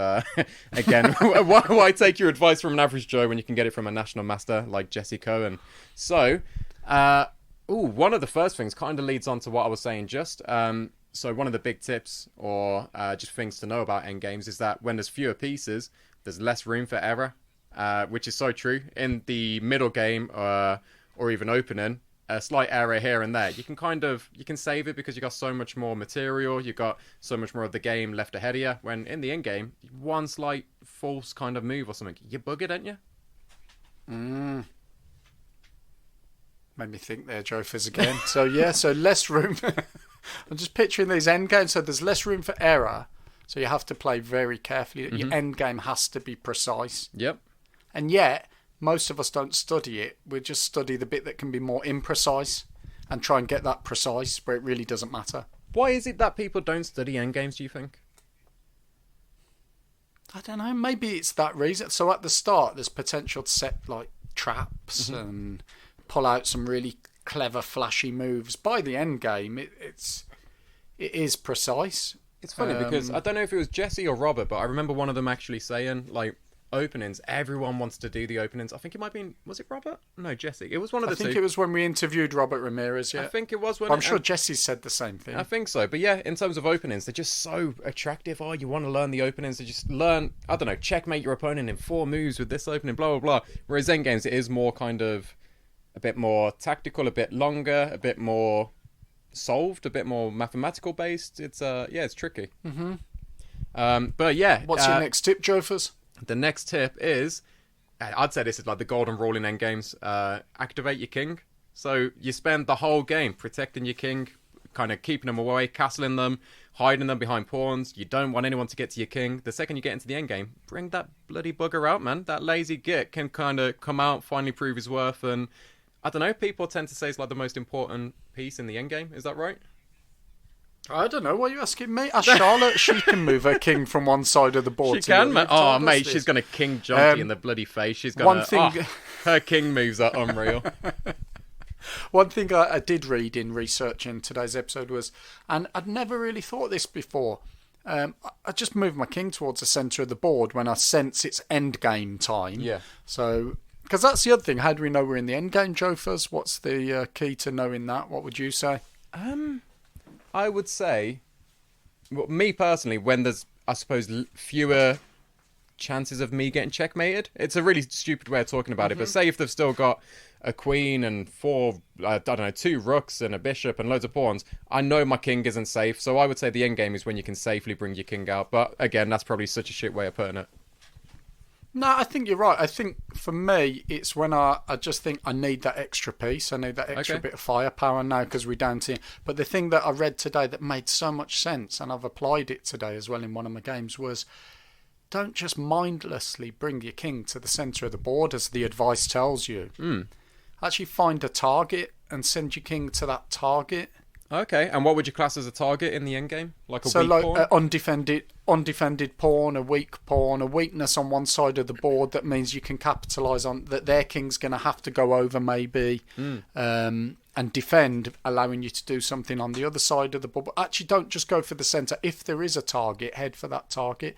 again, why take your advice from an average Joe when you can get it from a national master like Jesse Cohen? So, one of the first things kind of leads on to what I was saying just. So one of the big tips or just things to know about endgames is that when there's fewer pieces, there's less room for error, which is so true. In the middle game or even opening, a slight error here and there, you can save it because you got so much more material, you got so much more of the game left ahead of you. When in the end game, one slight false kind of move or something, you bugger, don't you? Made me think there, Joe Fizz again. So less room. I'm just picturing these end games. So there's less room for error. So you have to play very carefully. Your end game has to be precise. Yep. And yet, most of us don't study it. We just study the bit that can be more imprecise and try and get that precise where it really doesn't matter. Why is it that people don't study endgames, do you think? I don't know. Maybe it's that reason. So at the start, there's potential to set like traps and pull out some really clever, flashy moves. By the end game, it is precise. It's funny because I don't know if it was Jesse or Robert, but I remember one of them actually saying, like, openings, everyone wants to do the openings. I think it might be, was it Robert? No, Jesse. It was one of the two. I think it was when we interviewed Robert Ramirez, yeah. I think it was when... I'm sure Jesse said the same thing. I think so. But yeah, in terms of openings, they're just so attractive. Oh, you want to learn the openings. They just learn, I don't know, checkmate your opponent in 4 moves with this opening, blah, blah, blah. Whereas endgames, it is more kind of a bit more tactical, a bit longer, a bit more solved, a bit more mathematical based. It's it's tricky. But yeah, what's your next tip, Jofers? The next tip is, I'd say this is like the golden rule in endgames. Activate your king. So you spend the whole game protecting your king, kind of keeping them away, castling them, hiding them behind pawns. You don't want anyone to get to your king. The second you get into the endgame, bring that bloody bugger out, man. That lazy git can kind of come out, finally prove his worth, and I don't know, people tend to say it's like the most important piece in the endgame. Is that right? I don't know. Why are you asking me? Ask Charlotte. She can move her king from one side of the board she to the other. She can, oh, mate, she's going to king Jonty in the bloody face. She's going to... her king moves are unreal. One thing I did read in researching today's episode was, and I'd never really thought this before, I just move my king towards the centre of the board when I sense it's endgame time. Yeah. So... Because that's the other thing. How do we know we're in the endgame, Jofers? What's the key to knowing that? What would you say? I would say, well, me personally, when there's, I suppose, fewer chances of me getting checkmated. It's a really stupid way of talking about it, but say if they've still got a queen and 4, I don't know, 2 rooks and a bishop and loads of pawns, I know my king isn't safe, so I would say the endgame is when you can safely bring your king out. But again, that's probably such a shit way of putting it. No, I think you're right. I think for me, it's when I just think I need that extra piece. I need that extra bit of firepower now because we're down to... But the thing that I read today that made so much sense, and I've applied it today as well in one of my games, was don't just mindlessly bring your king to the centre of the board as the advice tells you. Actually find a target and send your king to that target. Okay, and what would you class as a target in the endgame? Like a weak pawn? So like undefended pawn, a weak pawn, a weakness on one side of the board that means you can capitalise on that their king's going to have to go over maybe and defend, allowing you to do something on the other side of the board. But actually don't just go for the centre. If there is a target, head for that target.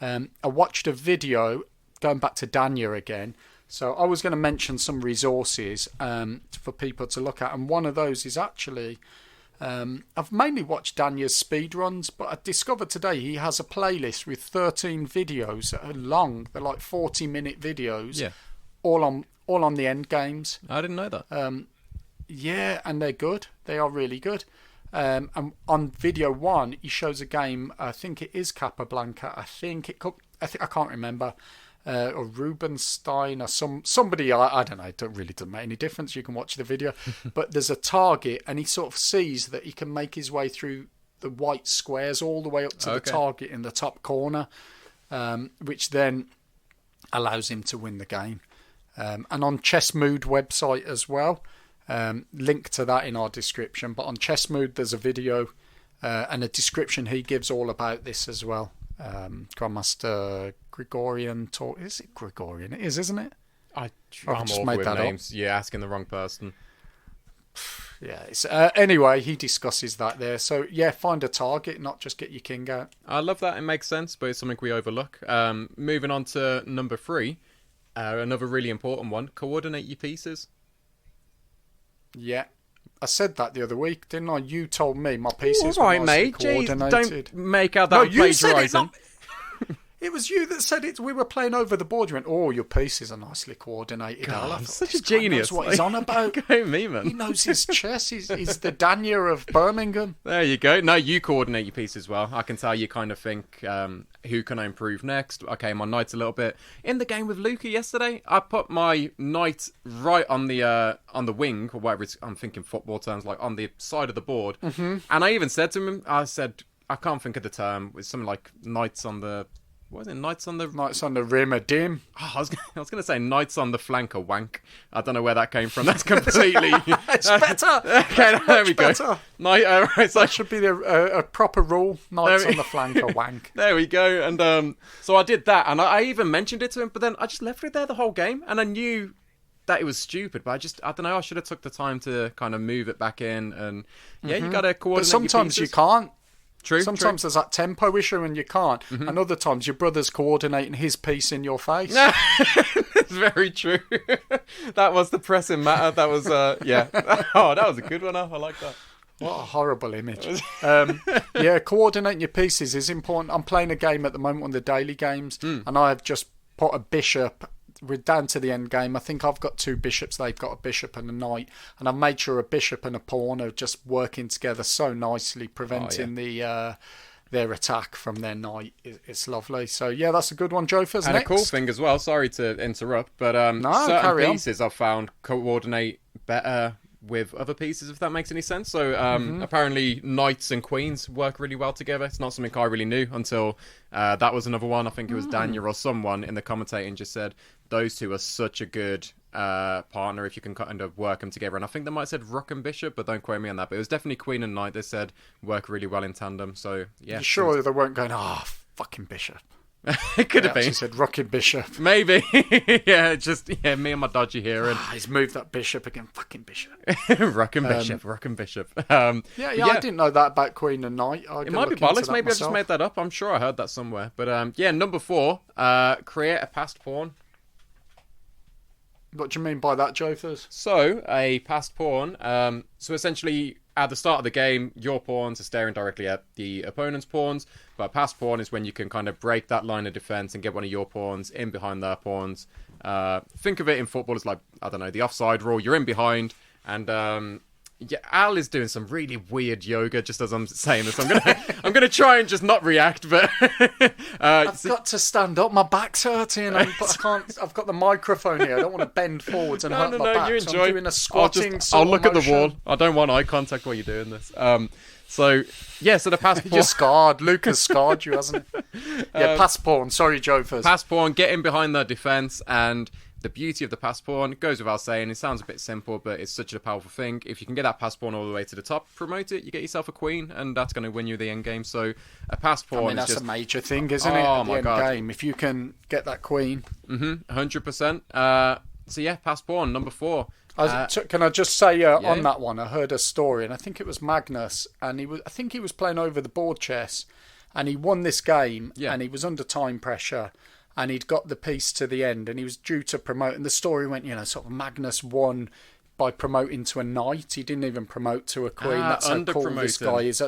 I watched a video, going back to Danya again. So I was going to mention some resources for people to look at, and one of those is actually... I've mainly watched Danya's speedruns, but I discovered today he has a playlist with 13 videos that are long. They're like 40-minute videos, all on the end games. I didn't know that. Yeah, and they're good. They are really good. And on video 1, he shows a game. I think it is Capablanca. I can't remember. Or Rubenstein or somebody, I don't know, it doesn't make any difference, you can watch the video. But there's a target and he sort of sees that he can make his way through the white squares all the way up to the target in the top corner, which then allows him to win the game. And on Chess Mood website as well, link to that in our description, but on Chess Mood there's a video and a description he gives all about this as well. Grandmaster Gregorian talk. Is it Gregorian? It is, isn't it? I'm just awful made with that names. You're asking the wrong person. Yeah. It's, anyway, he discusses that there. So yeah, find a target, not just get your king out. I love that. It makes sense, but it's something we overlook. Moving on to number 3, another really important one: coordinate your pieces. Yeah. I said that the other week, didn't I? You told me my pieces all right, were mate. nicely coordinated. Jeez, don't make out that plagiarising. It was you that said it. We were playing over the board. You went, "Oh, your pieces are nicely coordinated." God, I I'm thought, such this a guy genius. knows what he's on about. Go me, man. He knows his chess. He's the Daniel of Birmingham. There you go. No, you coordinate your pieces well. I can tell you kind of think, who can I improve next? Okay, my knight's a little bit in the game with Luca yesterday. I put my knight right on the wing, or whatever I'm thinking football terms, like on the side of the board. Mm-hmm. And I even said to him, I can't think of the term. It's something like knights on the. What is it? Knights on the rim of dim. Oh, I was going to say knights on the flank or wank. I don't know where that came from. That's completely. It's better. Okay, there we go. Right, so That should be a proper rule. Knights on the flank or wank. There we go. And so I did that, and I even mentioned it to him, but then I just left it there the whole game, and I knew that it was stupid, but I don't know. I should have took the time to kind of move it back in, and you got to coordinate. But sometimes your you pieces. can't. True. Sometimes there's that tempo issue and you can't. Mm-hmm. And other times your brother's coordinating his piece in your face. It's very true. That was the pressing matter. That was, yeah. Oh, that was a good one. I like that. What a horrible image. Coordinating your pieces is important. I'm playing a game at the moment, one of the daily games, and I have just put a bishop. We're down to the end game. I think I've got 2 bishops. They've got a bishop and a knight. And I've made sure a bishop and a pawn are just working together so nicely, preventing their attack from their knight. It's lovely. So, yeah, that's a good one, Jofers. And next. a cool thing as well, sorry to interrupt, but certain pieces I've found coordinate better with other pieces, if that makes any sense. So apparently knights and queens work really well together. It's not something I really knew until that was another one. I think it was Daniel or someone in the commentating just said those two are such a good partner if you can kind of work them together. And I think they might have said rook and bishop, but don't quote me on that. But it was definitely queen and knight. They said work really well in tandem. So yeah, you sure they weren't going, fucking bishop? It could have been. She said rook and bishop. Maybe. Yeah, me and my dodgy here. And he's moved that bishop again. Fucking bishop. Rook and bishop. I didn't know that about queen and knight. It might be bollocks. Maybe I just made that up. I'm sure I heard that somewhere. But number 4, create a passed pawn. What do you mean by that, Jofers? So, a passed pawn. So essentially, at the start of the game, your pawns are staring directly at the opponent's pawns. But a passed pawn is when you can kind of break that line of defense and get one of your pawns in behind their pawns. Think of it in football as like, I don't know, the offside rule. You're in behind, and Al is doing some really weird yoga just as I'm saying this. I'm gonna try and just not react, but I've got to stand up. My back's hurting, but I can't. I've got the microphone here. I don't want to bend forwards and hurt my back. You So enjoy. I'm doing a squatting. I'll look at the wall. I don't want eye contact while you're doing this. So the pass pawn. You're scarred. Lucas scarred you, hasn't he? Yeah, pass pawn. Sorry, Jofers. Pass pawn, get in behind their defense, and the beauty of the pass pawn goes without saying. It sounds a bit simple, but it's such a powerful thing. If you can get that pass pawn all the way to the top, promote it, you get yourself a queen, and that's going to win you the end game. So a pass pawn that's is just a major thing, isn't it? Oh at my the God. end game, if you can get that queen. 100%. So yeah, pass pawn number 4. Can I just say on that one? I heard a story, and I think it was Magnus, and I think he was playing over the board chess, and he won this game, and he was under time pressure. And he'd got the piece to the end, and he was due to promote. And the story went, sort of Magnus won by promoting to a knight. He didn't even promote to a queen. That's how cool this guy is.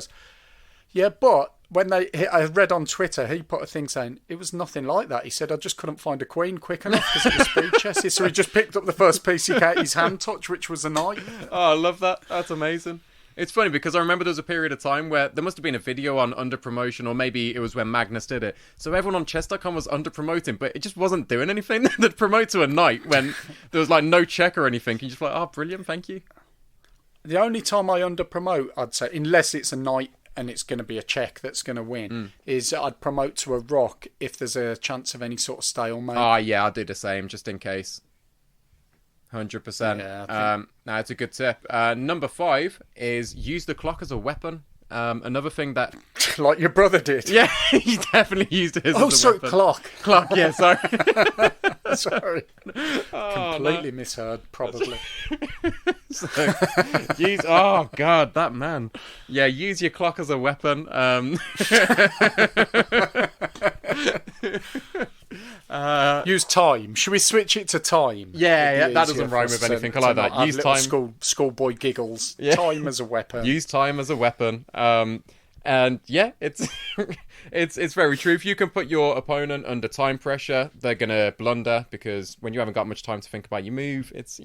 But when I read on Twitter, he put a thing saying it was nothing like that. He said, I just couldn't find a queen quick enough because it was speed chess. So he just picked up the first piece his hand touched, which was a knight. Oh, I love that. That's amazing. It's funny because I remember there was a period of time where there must have been a video on under promotion, or maybe it was when Magnus did it. So everyone on chess.com was under promoting, but it just wasn't doing anything. They'd promote to a knight when there was like no check or anything. You're just like, oh, brilliant, thank you. The only time I under promote, I'd say, unless it's a knight and it's going to be a check that's going to win, is I'd promote to a rock if there's a chance of any sort of stalemate. Oh, yeah, I'll do the same just in case. 100%. Yeah, no, it's a good tip. Number 5 is use the clock as a weapon. Another thing that... like your brother did. Yeah, he definitely used his as a weapon. Clock. Clock, yeah, sorry. Sorry. Completely misheard, probably. Oh, God, that man. Yeah, use your clock as a weapon. Use time. Should we switch it to time? Yeah, that doesn't rhyme with anything. I like that. Use time. Schoolboy giggles. Yeah. Time as a weapon. Use time as a weapon. And yeah, it's it's very true. If you can put your opponent under time pressure, they're gonna blunder, because when you haven't got much time to think about your move, it's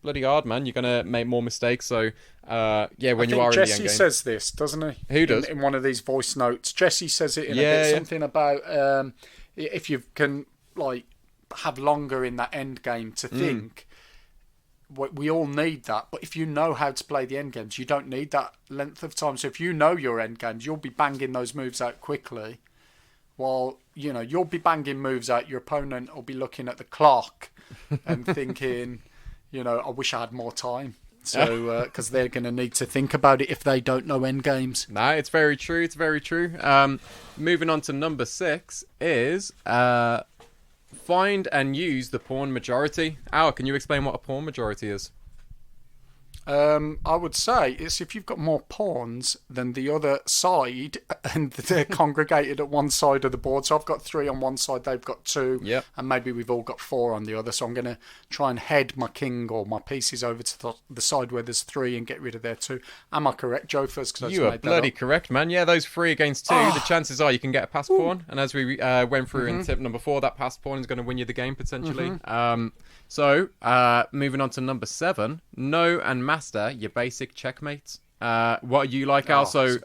bloody hard, man. You're gonna make more mistakes. So when you are in the Jesse endgame. says this, doesn't he? Who does? In one of these voice notes. Jesse says it in a bit, something about if you can like have longer in that end game to think. We all need that, but if you know how to play the end games, you don't need that length of time. So if you know your end games, you'll be banging those moves out quickly, while you'll be banging moves out. Your opponent will be looking at the clock and thinking, I wish I had more time. So because they're going to need to think about it if they don't know end games. No, it's very true. It's very true. Moving on to number 6 is find and use the pawn majority. Al, can you explain what a pawn majority is? I would say it's if you've got more pawns than the other side and they're congregated at one side of the board. So I've got 3 on one side, they've got 2, and maybe we've all got 4 on the other. So I'm going to try and head my king or my pieces over to the side where there's 3 and get rid of their 2. Am I correct, Joe? First, you are bloody correct, man. Yeah, those 3 against 2, the chances are you can get a pass pawn. And as we went through in tip number 4, that pass pawn is going to win you the game potentially. So, moving on to number 7, know and master your basic checkmates. What are you like, Al? So,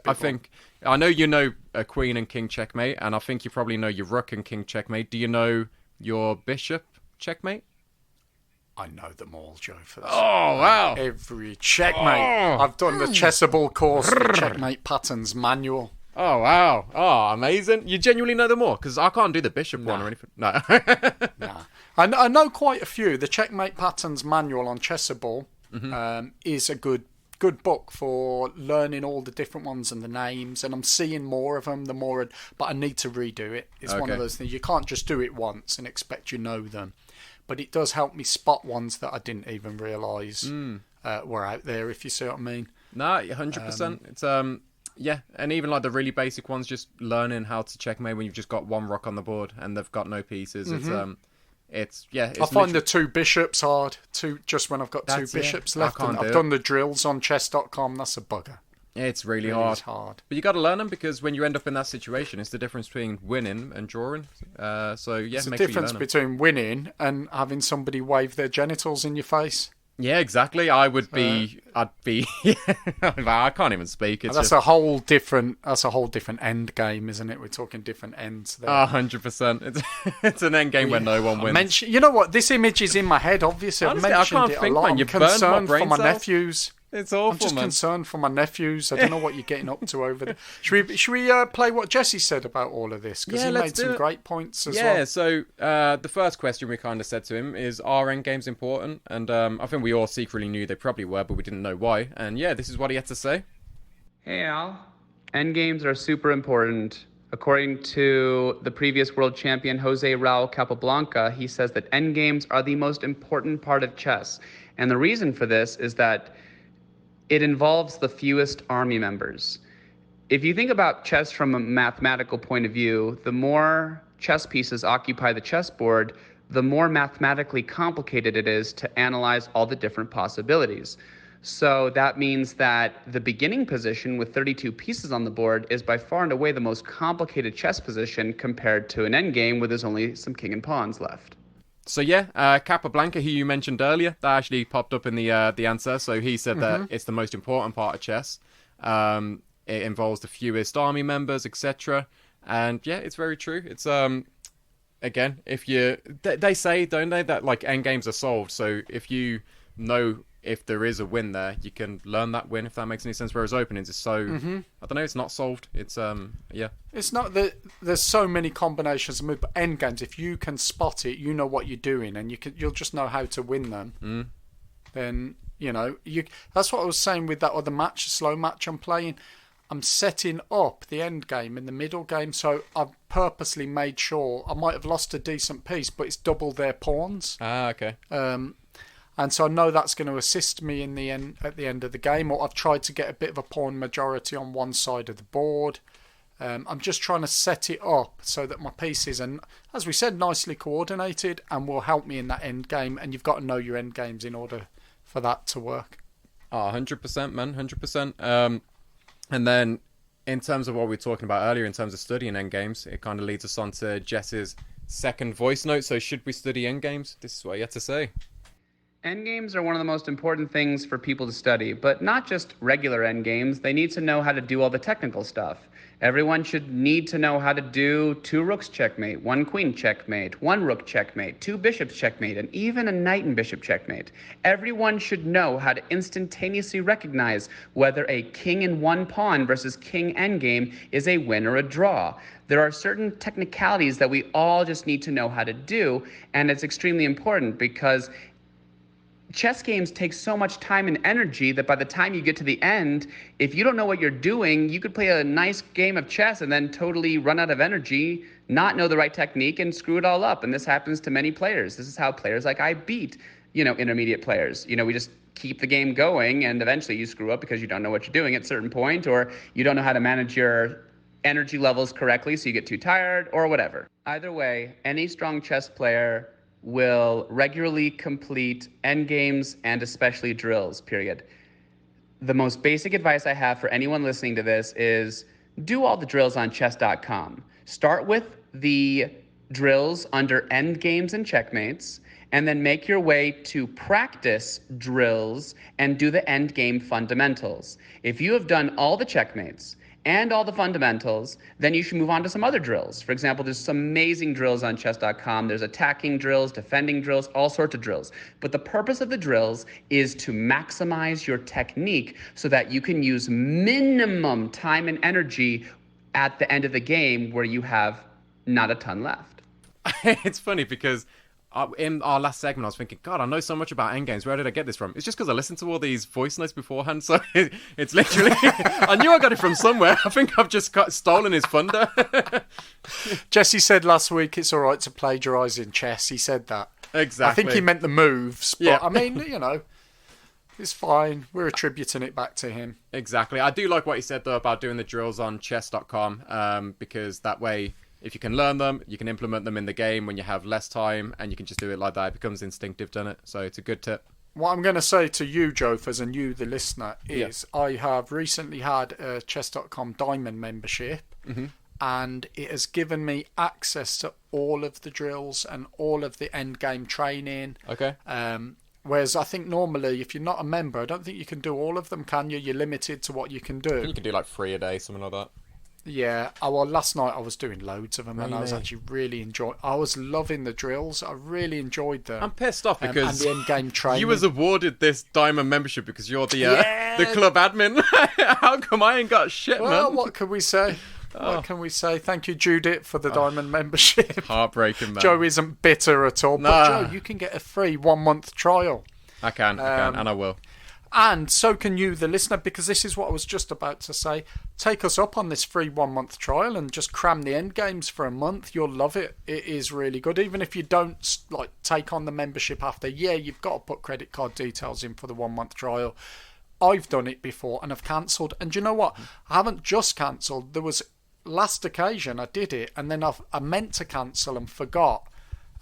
I know you know a queen and king checkmate, and I think you probably know your rook and king checkmate. Do you know your bishop checkmate? I know them all, Joe. For Oh, wow. Every checkmate. I've done the Chessable course, the checkmate patterns manual. Oh, wow. Oh, amazing. You genuinely know them all? Because I can't do the bishop one or anything. No. Nah. I know quite a few. The Checkmate Patterns Manual on Chessable is a good book for learning all the different ones and the names, and I'm seeing more of them but I need to redo it. It's one of those things. You can't just do it once and expect you know them. But it does help me spot ones that I didn't even realise were out there, if you see what I mean. No, 100%. It's and even like the really basic ones, just learning how to checkmate when you've just got one rook on the board and they've got no pieces. It's I find the 2 bishops hard. Just when I've got 2 bishops left. I've done the drills on chess.com. That's a bugger. It's really hard. But you got to learn them, because when you end up in that situation, it's the difference between winning and drawing. It's the difference between winning and having somebody wave their genitals in your face. Yeah, exactly. I'd be. I can't even speak. That's a whole different end game, isn't it? We're talking different ends there. 100%. It's an end game where no one wins. You know what? This image is in my head. Obviously, honestly, I've mentioned it a lot. I'm concerned for my nephews. It's awful, I'm just man. concerned for my nephews. I don't know what you're getting up to over there. Should we play what Jesse said about all of this? Because he made some great points as well. Yeah, so the first question we kind of said to him is, are endgames important? And I think we all secretly knew they probably were, but we didn't know why. And yeah, this is what he had to say. Hey, Al. Endgames are super important. According to the previous world champion, Jose Raul Capablanca, he says that endgames are the most important part of chess. And the reason for this is that it involves the fewest army members. If you think about chess from a mathematical point of view, the more chess pieces occupy the chessboard, the more mathematically complicated it is to analyze all the different possibilities. So that means that the beginning position with 32 pieces on the board is by far and away the most complicated chess position compared to an endgame where there's only some king and pawns left. So yeah, Capablanca, who you mentioned earlier, that actually popped up in the answer. So he said that it's the most important part of chess. It involves the fewest army members, etc. And yeah, it's very true. It's again, if they say, don't they, that like endgames are solved. So if you know if there is a win there, you can learn that win, if that makes any sense. Whereas openings is so, I don't know, it's not solved. It's It's not that there's so many combinations of moves, but endgames, if you can spot it, you know what you're doing, and you'll just know how to win them. Then that's what I was saying with that other match, slow match I'm playing. I'm setting up the end game in the middle game, so I've purposely made sure I might have lost a decent piece, but it's double their pawns. Okay. And so I know that's going to assist me at the end of the game. Or I've tried to get a bit of a pawn majority on one side of the board. I'm just trying to set it up so that my pieces are, as we said, nicely coordinated and will help me in that end game. And you've got to know your end games in order for that to work. 100%, man, 100%. And then in terms of what we were talking about earlier, in terms of studying endgames, it kind of leads us on to Jess's second voice note. So should we study endgames? This is what you had to say. Endgames are one of the most important things for people to study, but not just regular endgames. They need to know how to do all the technical stuff. Everyone should need to know how to do 2 rooks checkmate, 1 queen checkmate, 1 rook checkmate, 2 bishops checkmate, and even a knight and bishop checkmate. Everyone should know how to instantaneously recognize whether a king and 1 pawn versus king endgame is a win or a draw. There are certain technicalities that we all just need to know how to do, and it's extremely important because chess games take so much time and energy that by the time you get to the end, if you don't know what you're doing, you could play a nice game of chess and then totally run out of energy, not know the right technique, and screw it all up. And this happens to many players. This is how players like I beat, intermediate players. We just keep the game going, and eventually you screw up because you don't know what you're doing at a certain point, or you don't know how to manage your energy levels correctly, so you get too tired, or whatever. Either way, any strong chess player will regularly complete endgames and especially drills, period. The most basic advice I have for anyone listening to this is do all the drills on chess.com. Start with the drills under endgames and checkmates, and then make your way to practice drills and do the endgame fundamentals. If you have done all the checkmates and all the fundamentals, then you should move on to some other drills. For example, there's some amazing drills on chess.com. There's attacking drills, defending drills, all sorts of drills. But the purpose of the drills is to maximize your technique so that you can use minimum time and energy at the end of the game where you have not a ton left. It's funny because in our last segment, I was thinking, God, I know so much about endgames. Where did I get this from? It's just because I listened to all these voice notes beforehand. So it's literally, I knew I got it from somewhere. I think I've just stolen his thunder. Jesse said last week it's all right to plagiarise in chess. He said that. Exactly. I think he meant the moves, but Yeah. I mean, it's fine. We're attributing it back to him. Exactly. I do like what he said, though, about doing the drills on chess.com, because that way, if you can learn them, you can implement them in the game when you have less time, and you can just do it like that. It becomes instinctive, doesn't it? So it's a good tip. What I'm going to say to you, Jophers, and you, the listener, is I have recently had a chess.com Diamond membership, and it has given me access to all of the drills and all of the endgame training. Okay. Whereas I think normally, if you're not a member, I don't think you can do all of them, can you? You're limited to what you can do. You can do like 3 a day, something like that. Yeah, well, last night I was doing loads of them, and I was actually really enjoying. I was loving the drills. I really enjoyed them. I'm pissed off because and the end game training. you was awarded this diamond membership because you're the club admin. How come I ain't got shit, Well, man? what can we say? What can we say? Thank you, Judith, for the diamond membership. Heartbreaking, man. Joe isn't bitter at all. But Joe, you can get a free 1-month trial. I can, and I will. And so can you, the listener, because this is what I was just about to say. Take us up on this free 1-month trial and just cram the end games for a month. You'll love it. It is really good. Even if you don't take on the membership after, you've got to put credit card details in for the 1-month trial. I've done it before and I've cancelled. And you know what? I haven't just cancelled. There was last occasion I did it, and then I meant to cancel and forgot.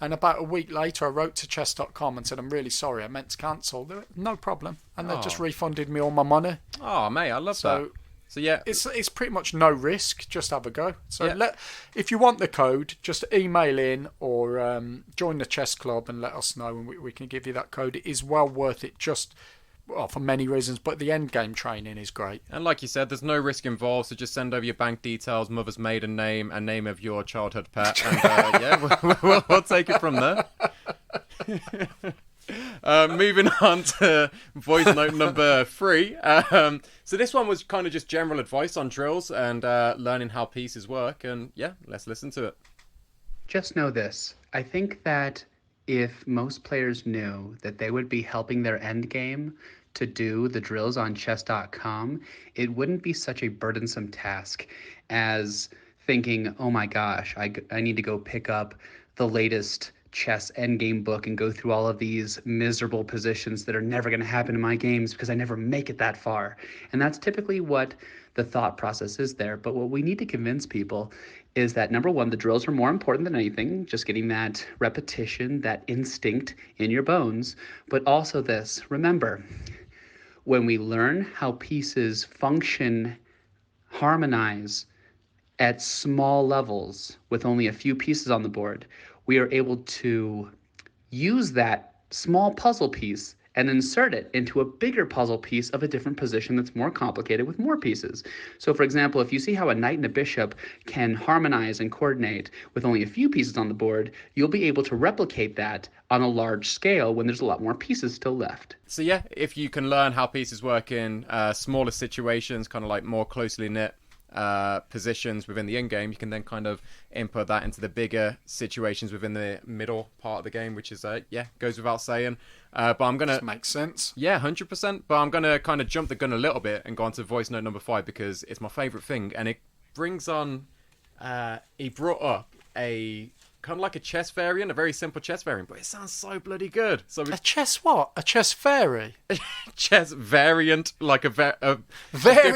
And about a week later, I wrote to chess.com and said, I'm really sorry, I meant to cancel. They went, no problem. And they just refunded me all my money. Oh, mate, I love that. So, yeah. It's pretty much no risk. Just have a go. So if you want the code, just email in or join the chess club and let us know, and we can give you that code. It is well worth it, for many reasons, but the end game training is great. And like you said, there's no risk involved, so just send over your bank details, mother's maiden name, and name of your childhood pet, and we'll take it from there. Moving on to voice note number 3. So this one was kind of just general advice on drills and learning how pieces work, and let's listen to it. Just know this. I think that if most players knew that they would be helping their endgame to do the drills on chess.com, it wouldn't be such a burdensome task as thinking, oh my gosh, I need to go pick up the latest chess endgame book and go through all of these miserable positions that are never going to happen in my games because I never make it that far. And that's typically what the thought process is there. But what we need to convince people is that, number one, the drills are more important than anything, just getting that repetition, that instinct in your bones. But also this, remember, when we learn how pieces function harmonize at small levels with only a few pieces on the board, we are able to use that small puzzle piece and insert it into a bigger puzzle piece of a different position that's more complicated with more pieces. So for example, if you see how a knight and a bishop can harmonize and coordinate with only a few pieces on the board, you'll be able to replicate that on a large scale when there's a lot more pieces still left. So yeah, if you can learn how pieces work in smaller situations, kind of like more closely knit positions within the end game, you can then kind of input that into the bigger situations within the middle part of the game, which is goes without saying. But I'm gonna makes sense. Yeah, 100%. But I'm gonna kind of jump the gun a little bit and go on to voice note number 5 because it's my favorite thing, and it brings on. He brought up a kind of like a chess variant, a very simple chess variant, but it sounds so bloody good. So A chess what? A chess fairy? chess variant, like a Very-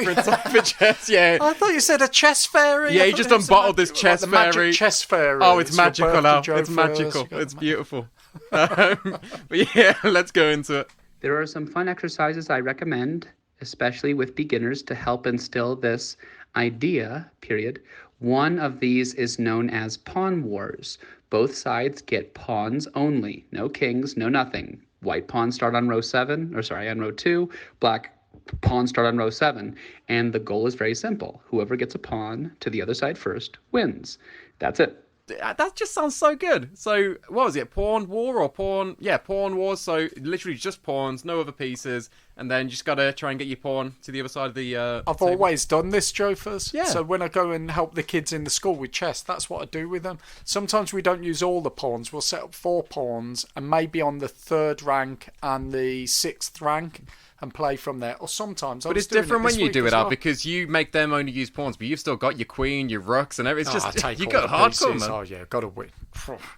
different type of chess. Yeah. I thought you said a chess fairy. Yeah, I he thought just it was unbottled this like chess the magic fairy. chess fairy. Oh, it's your magical birthday, now. Joe It's First. magical. You got It's the beautiful. But yeah, let's go into it. There are some fun exercises I recommend, especially with beginners, to help instill this idea, period. One of these is known as pawn wars. Both sides get pawns only. No kings, no nothing. White pawns start on row 2. Black pawns start on row 7. And the goal is very simple. Whoever gets a pawn to the other side first wins. That's it. That just sounds so good. So, what was it? Pawn war or pawn? Yeah, pawn war. So, literally just pawns, no other pieces. And then you just got to try and get your pawn to the other side of the I've table. always done this, Jophers. Yeah. So when I go and help the kids in the school with chess, that's what I do with them. Sometimes we don't use all the pawns. We'll set up 4 pawns and maybe on the 3rd rank and the 6th rank and play from there. Or sometimes, But it's different when you do it out because you make them only use pawns, but you've still got your queen, your rooks, and everything. It's just you got hardcore, man. Oh yeah, got to win.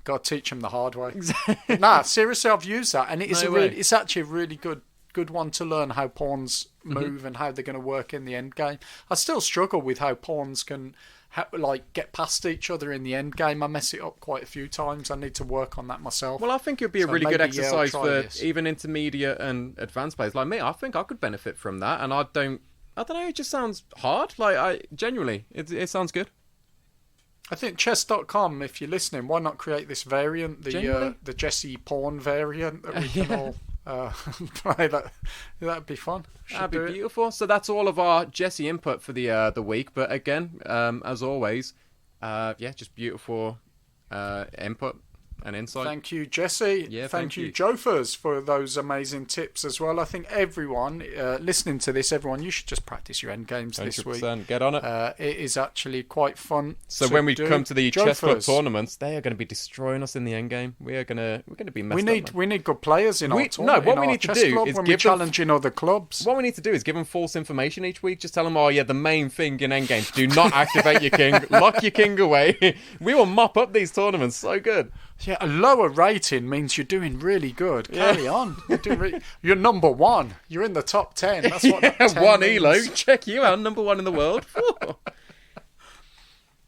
Got to teach them the hard way. Nah, seriously, I've used that, and it is it's actually a really good one to learn how pawns move and how they're going to work in the end game. I still struggle with how pawns can get past each other in the end game. I mess it up quite a few times. I need to work on that myself. Well, I think it'd be a really good maybe, exercise I'll for try this. even intermediate and advanced players like me. I think I could benefit from that, and I don't know. It just sounds hard. Genuinely, it sounds good. I think chess.com, if you're listening, why not create this variant, the Jesse Pawn variant that we can all play that. That'd be fun. That'd be beautiful. So that's all of our Jesse input for the week. But again, as always, just beautiful input and insight. Thank you, Jesse. Yeah, thank you, you. Jophers, for those amazing tips as well. I think everyone listening to this, you should just practice your end games this week. 100%. Get on it. It is actually quite fun. So to when we do. come to the chess club Jophers, tournaments, they are going to be destroying us in the end game. We're going to be messed up. Man. we need good players in our No, tournament. what in we our need to chess do club is when give we're them- challenging other clubs. What we need to do is give them false information each week. Just tell them, the main thing in endgames, do not activate your king. Lock your king away. We will mop up these tournaments so good. Yeah, a lower rating means you're doing really good. Carry on. You're number 1. You're in the top 10. That's what that 10 one means. elo. Check you out, number 1 in the world.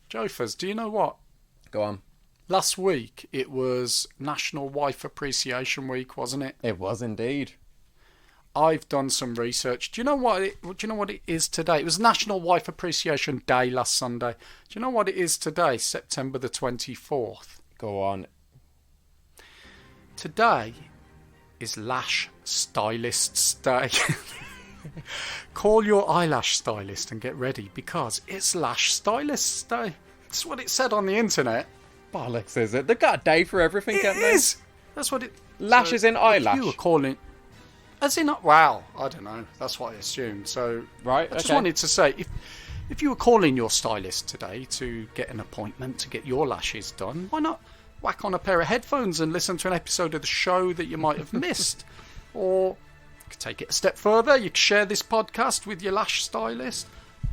Jophers, do you know what? Go on. Last week it was National Wife Appreciation Week, wasn't it? It was indeed. I've done some research. Do you know what it is today? It was National Wife Appreciation Day last Sunday. Do you know what it is today? September the 24th. Go on. Today is Lash Stylists Day. Call your eyelash stylist and get ready because it's Lash Stylists Day. That's what it said on the internet. Bollocks, is it? They've got a day for everything, It can't they? is. That's what it. Lashes in eyelash. If you were calling, as in, wow, I don't know. That's what I assumed. So, Right, I just okay. wanted to say, if you were calling your stylist today to get an appointment to get your lashes done, why not whack on a pair of headphones and listen to an episode of the show that you might have missed? Or you could take it a step further. You could share this podcast with your lash stylist,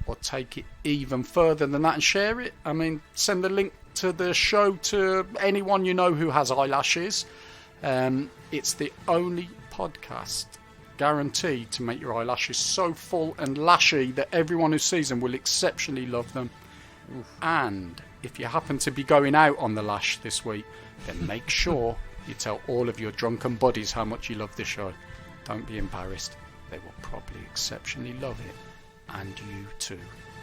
or take it even further than that and share it. I mean, send the link to the show to anyone you know who has eyelashes. It's the only podcast guaranteed to make your eyelashes so full and lashy that everyone who sees them will exceptionally love them. And if you happen to be going out on the lash this week, then make sure you tell all of your drunken buddies how much you love the show. Don't be embarrassed. They will probably exceptionally love it. And you too.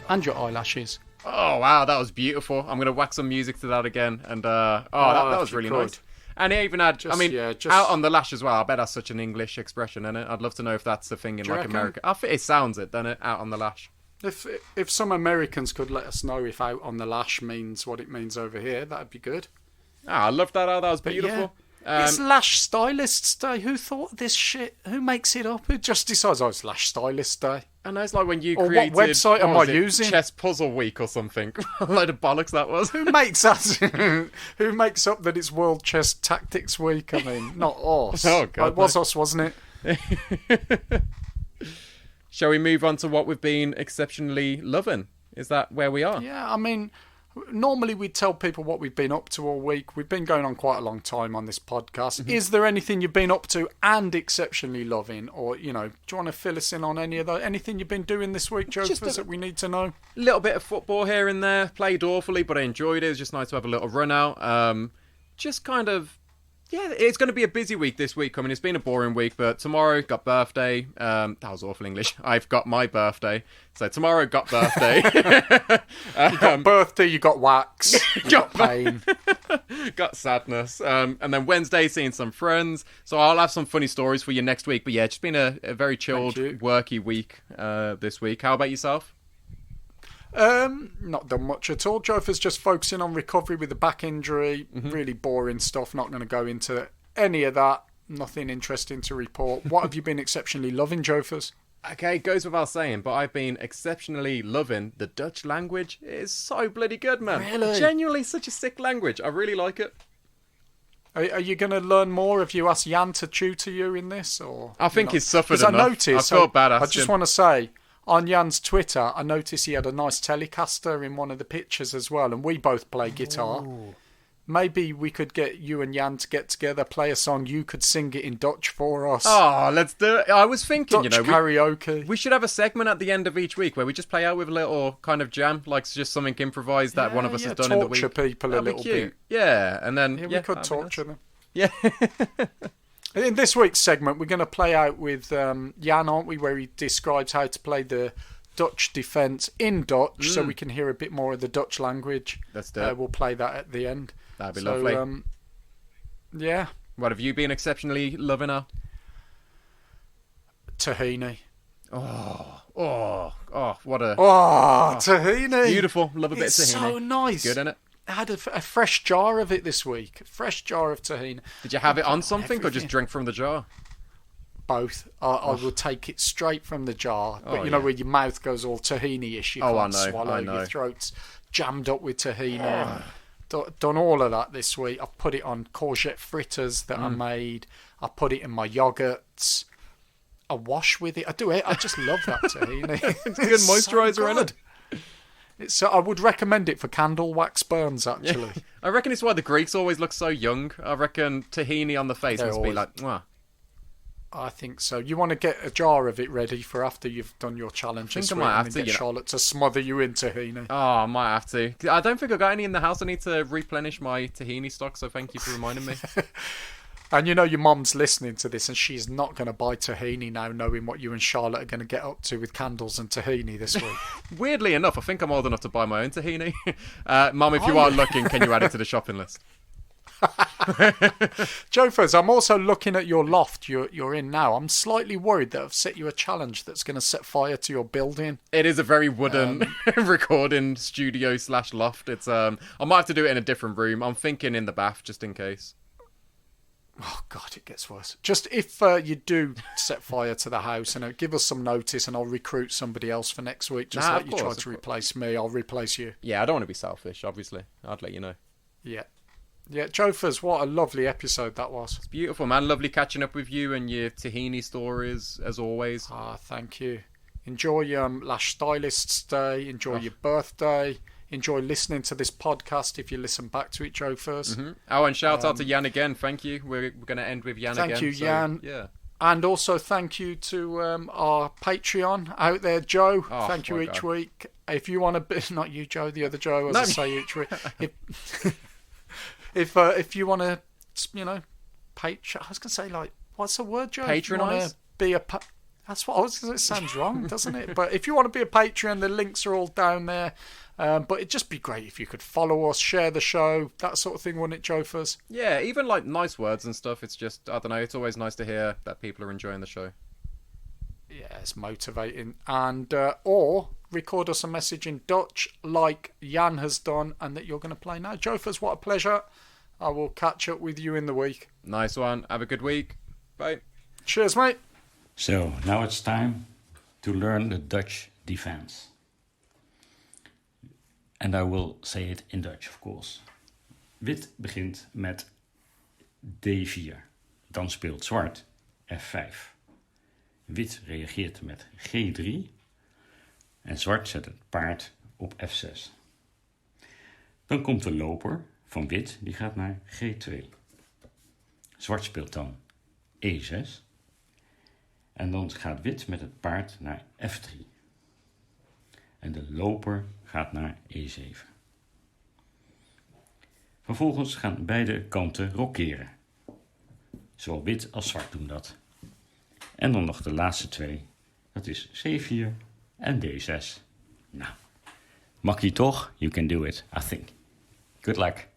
And your eyelashes. Oh, wow, that was beautiful. I'm going to whack some music to that again. And, that was really nice. And it even had, out on the lash as well. I bet that's such an English expression, isn't it? I'd love to know if that's a thing in, like, America. I think it sounds it, doesn't it? Out on the lash. If some Americans could let us know if out on the lash means what it means over here, that'd be good. I love that. That was beautiful. Yeah. It's Lash Stylists Day. Who thought of this shit? Who makes it up? Who just decides, it's Lash Stylist Day? I know, it's like when you or created... what website am I using? Chess Puzzle Week or something. A load of bollocks that was. Who makes that? Who makes up that it's World Chess Tactics Week? I mean, not us. Oh, God. It was us, wasn't it? Shall we move on to what we've been exceptionally loving? Is that where we are? Yeah, I mean, normally we tell people what we've been up to all week. We've been going on quite a long time on this podcast. Mm-hmm. Is there anything you've been up to and exceptionally loving? Or, do you want to fill us in on any of those? Anything you've been doing this week, Josephus, that we need to know? A little bit of football here and there. Played awfully, but I enjoyed it. It was just nice to have a little run out. Just kind of... Yeah, it's going to be a busy week this week. I mean, it's been a boring week, but tomorrow got birthday. That was awful English. I've got my birthday. So tomorrow got birthday. You got birthday, you got wax, you got pain. Got sadness. And then Wednesday, seeing some friends. So I'll have some funny stories for you next week. But yeah, it's been a very chilled, worky week this week. How about yourself? Not done much at all. Jofer's just focusing on recovery with the back injury. Mm-hmm. Really boring stuff. Not going to go into any of that. Nothing interesting to report. What have you been exceptionally loving, Jofer's? Okay, goes without saying, but I've been exceptionally loving the Dutch language. It is so bloody good, man. Really? Genuinely such a sick language. I really like it. Are you going to learn more if you ask Jan to tutor you in this? Or I think he's suffered enough. I noticed. I feel bad asking. I just want to say, on Jan's Twitter, I noticed he had a nice Telecaster in one of the pictures as well, and we both play guitar. Ooh. Maybe we could get you and Jan to get together, play a song. You could sing it in Dutch for us. Oh, let's do it. I was thinking, Dutch karaoke. We should have a segment at the end of each week where we just play out with a little kind of jam, like just something improvised that one of us has done in the week. Torture people that'd a little bit. Yeah, and then we could torture them. Yeah. In this week's segment, we're going to play out with Jan, aren't we, where he describes how to play the Dutch defence in Dutch, so we can hear a bit more of the Dutch language. Let's do it. We'll play that at the end. That'd be lovely. Yeah. What have you been exceptionally loving now? Tahini. Oh, what a... tahini. Beautiful. Love a bit of tahini. It's so nice. Good, isn't it? I had a fresh jar of it this week. A fresh jar of tahini. Did you have it on something or just drink from the jar? Both. I will take it straight from the jar. But you know where your mouth goes all tahini-ish. You can't swallow. Your throat's jammed up with tahini. Done all of that this week. I've put it on courgette fritters that I made. I put it in my yogurts. I wash with it. I do it. I just love that tahini. It's a good moisturiser, isn't it? I would recommend it for candle wax burns, actually. Yeah. I reckon it's why the Greeks always look so young. I reckon tahini on the face must be like, mwah. I think so. You want to get a jar of it ready for after you've done your challenge. I think I might have to. Get Charlotte to smother you in tahini. Oh, I might have to. I don't think I've got any in the house. I need to replenish my tahini stock, so thank you for reminding me. And you know your mum's listening to this and she's not going to buy tahini now, knowing what you and Charlotte are going to get up to with candles and tahini this week. Weirdly enough, I think I'm old enough to buy my own tahini. Mum, if you are looking, can you add it to the shopping list? Jofers, I'm also looking at your loft you're in now. I'm slightly worried that I've set you a challenge that's going to set fire to your building. It is a very wooden recording studio / loft. It's I might have to do it in a different room. I'm thinking in the bath just in case. Oh God, it gets worse. Just if you do set fire to the house, and give us some notice, and I'll recruit somebody else for next week. Just like you try to replace me, I'll replace you. Yeah, I don't want to be selfish. Obviously, I'd let you know. Yeah, Jofers, what a lovely episode that was. It's beautiful, man. Lovely catching up with you and your tahini stories, as always. Thank you. Enjoy your Lash Stylists Day. Enjoy your birthday. Enjoy listening to this podcast if you listen back to it, Jofers. Mm-hmm. Oh, and shout out to Jan again. Thank you. We're going to end with Jan again. Thank you, Jan. Yeah. And also thank you to our Patreon out there, Joe. Thank you each week. If you want to be... Not you, Joe, the other Joe, as I say each week. If you want to, I was going to say, like, what's the word, Joe? Patronise? That's what I was going to say. It sounds wrong, doesn't it? But if you want to be a Patreon, the links are all down there. But it'd just be great if you could follow us, share the show, that sort of thing, wouldn't it, Jofers? Yeah, even like nice words and stuff. It's just, I don't know, it's always nice to hear that people are enjoying the show. Yeah, it's motivating. And or record us a message in Dutch like Jan has done and that you're going to play now. Jofers, what a pleasure. I will catch up with you in the week. Nice one. Have a good week. Bye. Cheers, mate. So, now it's time to learn the Dutch defense. And I will say it in Dutch, of course. Wit begint met D4. Dan speelt zwart F5. Wit reageert met G3. En zwart zet het paard op F6. Dan komt de loper van wit, die gaat naar G2. Zwart speelt dan E6. En dan gaat wit met het paard naar F3. En de loper gaat naar E7. Vervolgens gaan beide kanten rokeren. Zowel wit als zwart doen dat. En dan nog de laatste twee. Dat is C4 en D6. Nou, makkie toch? You can do it, I think. Good luck.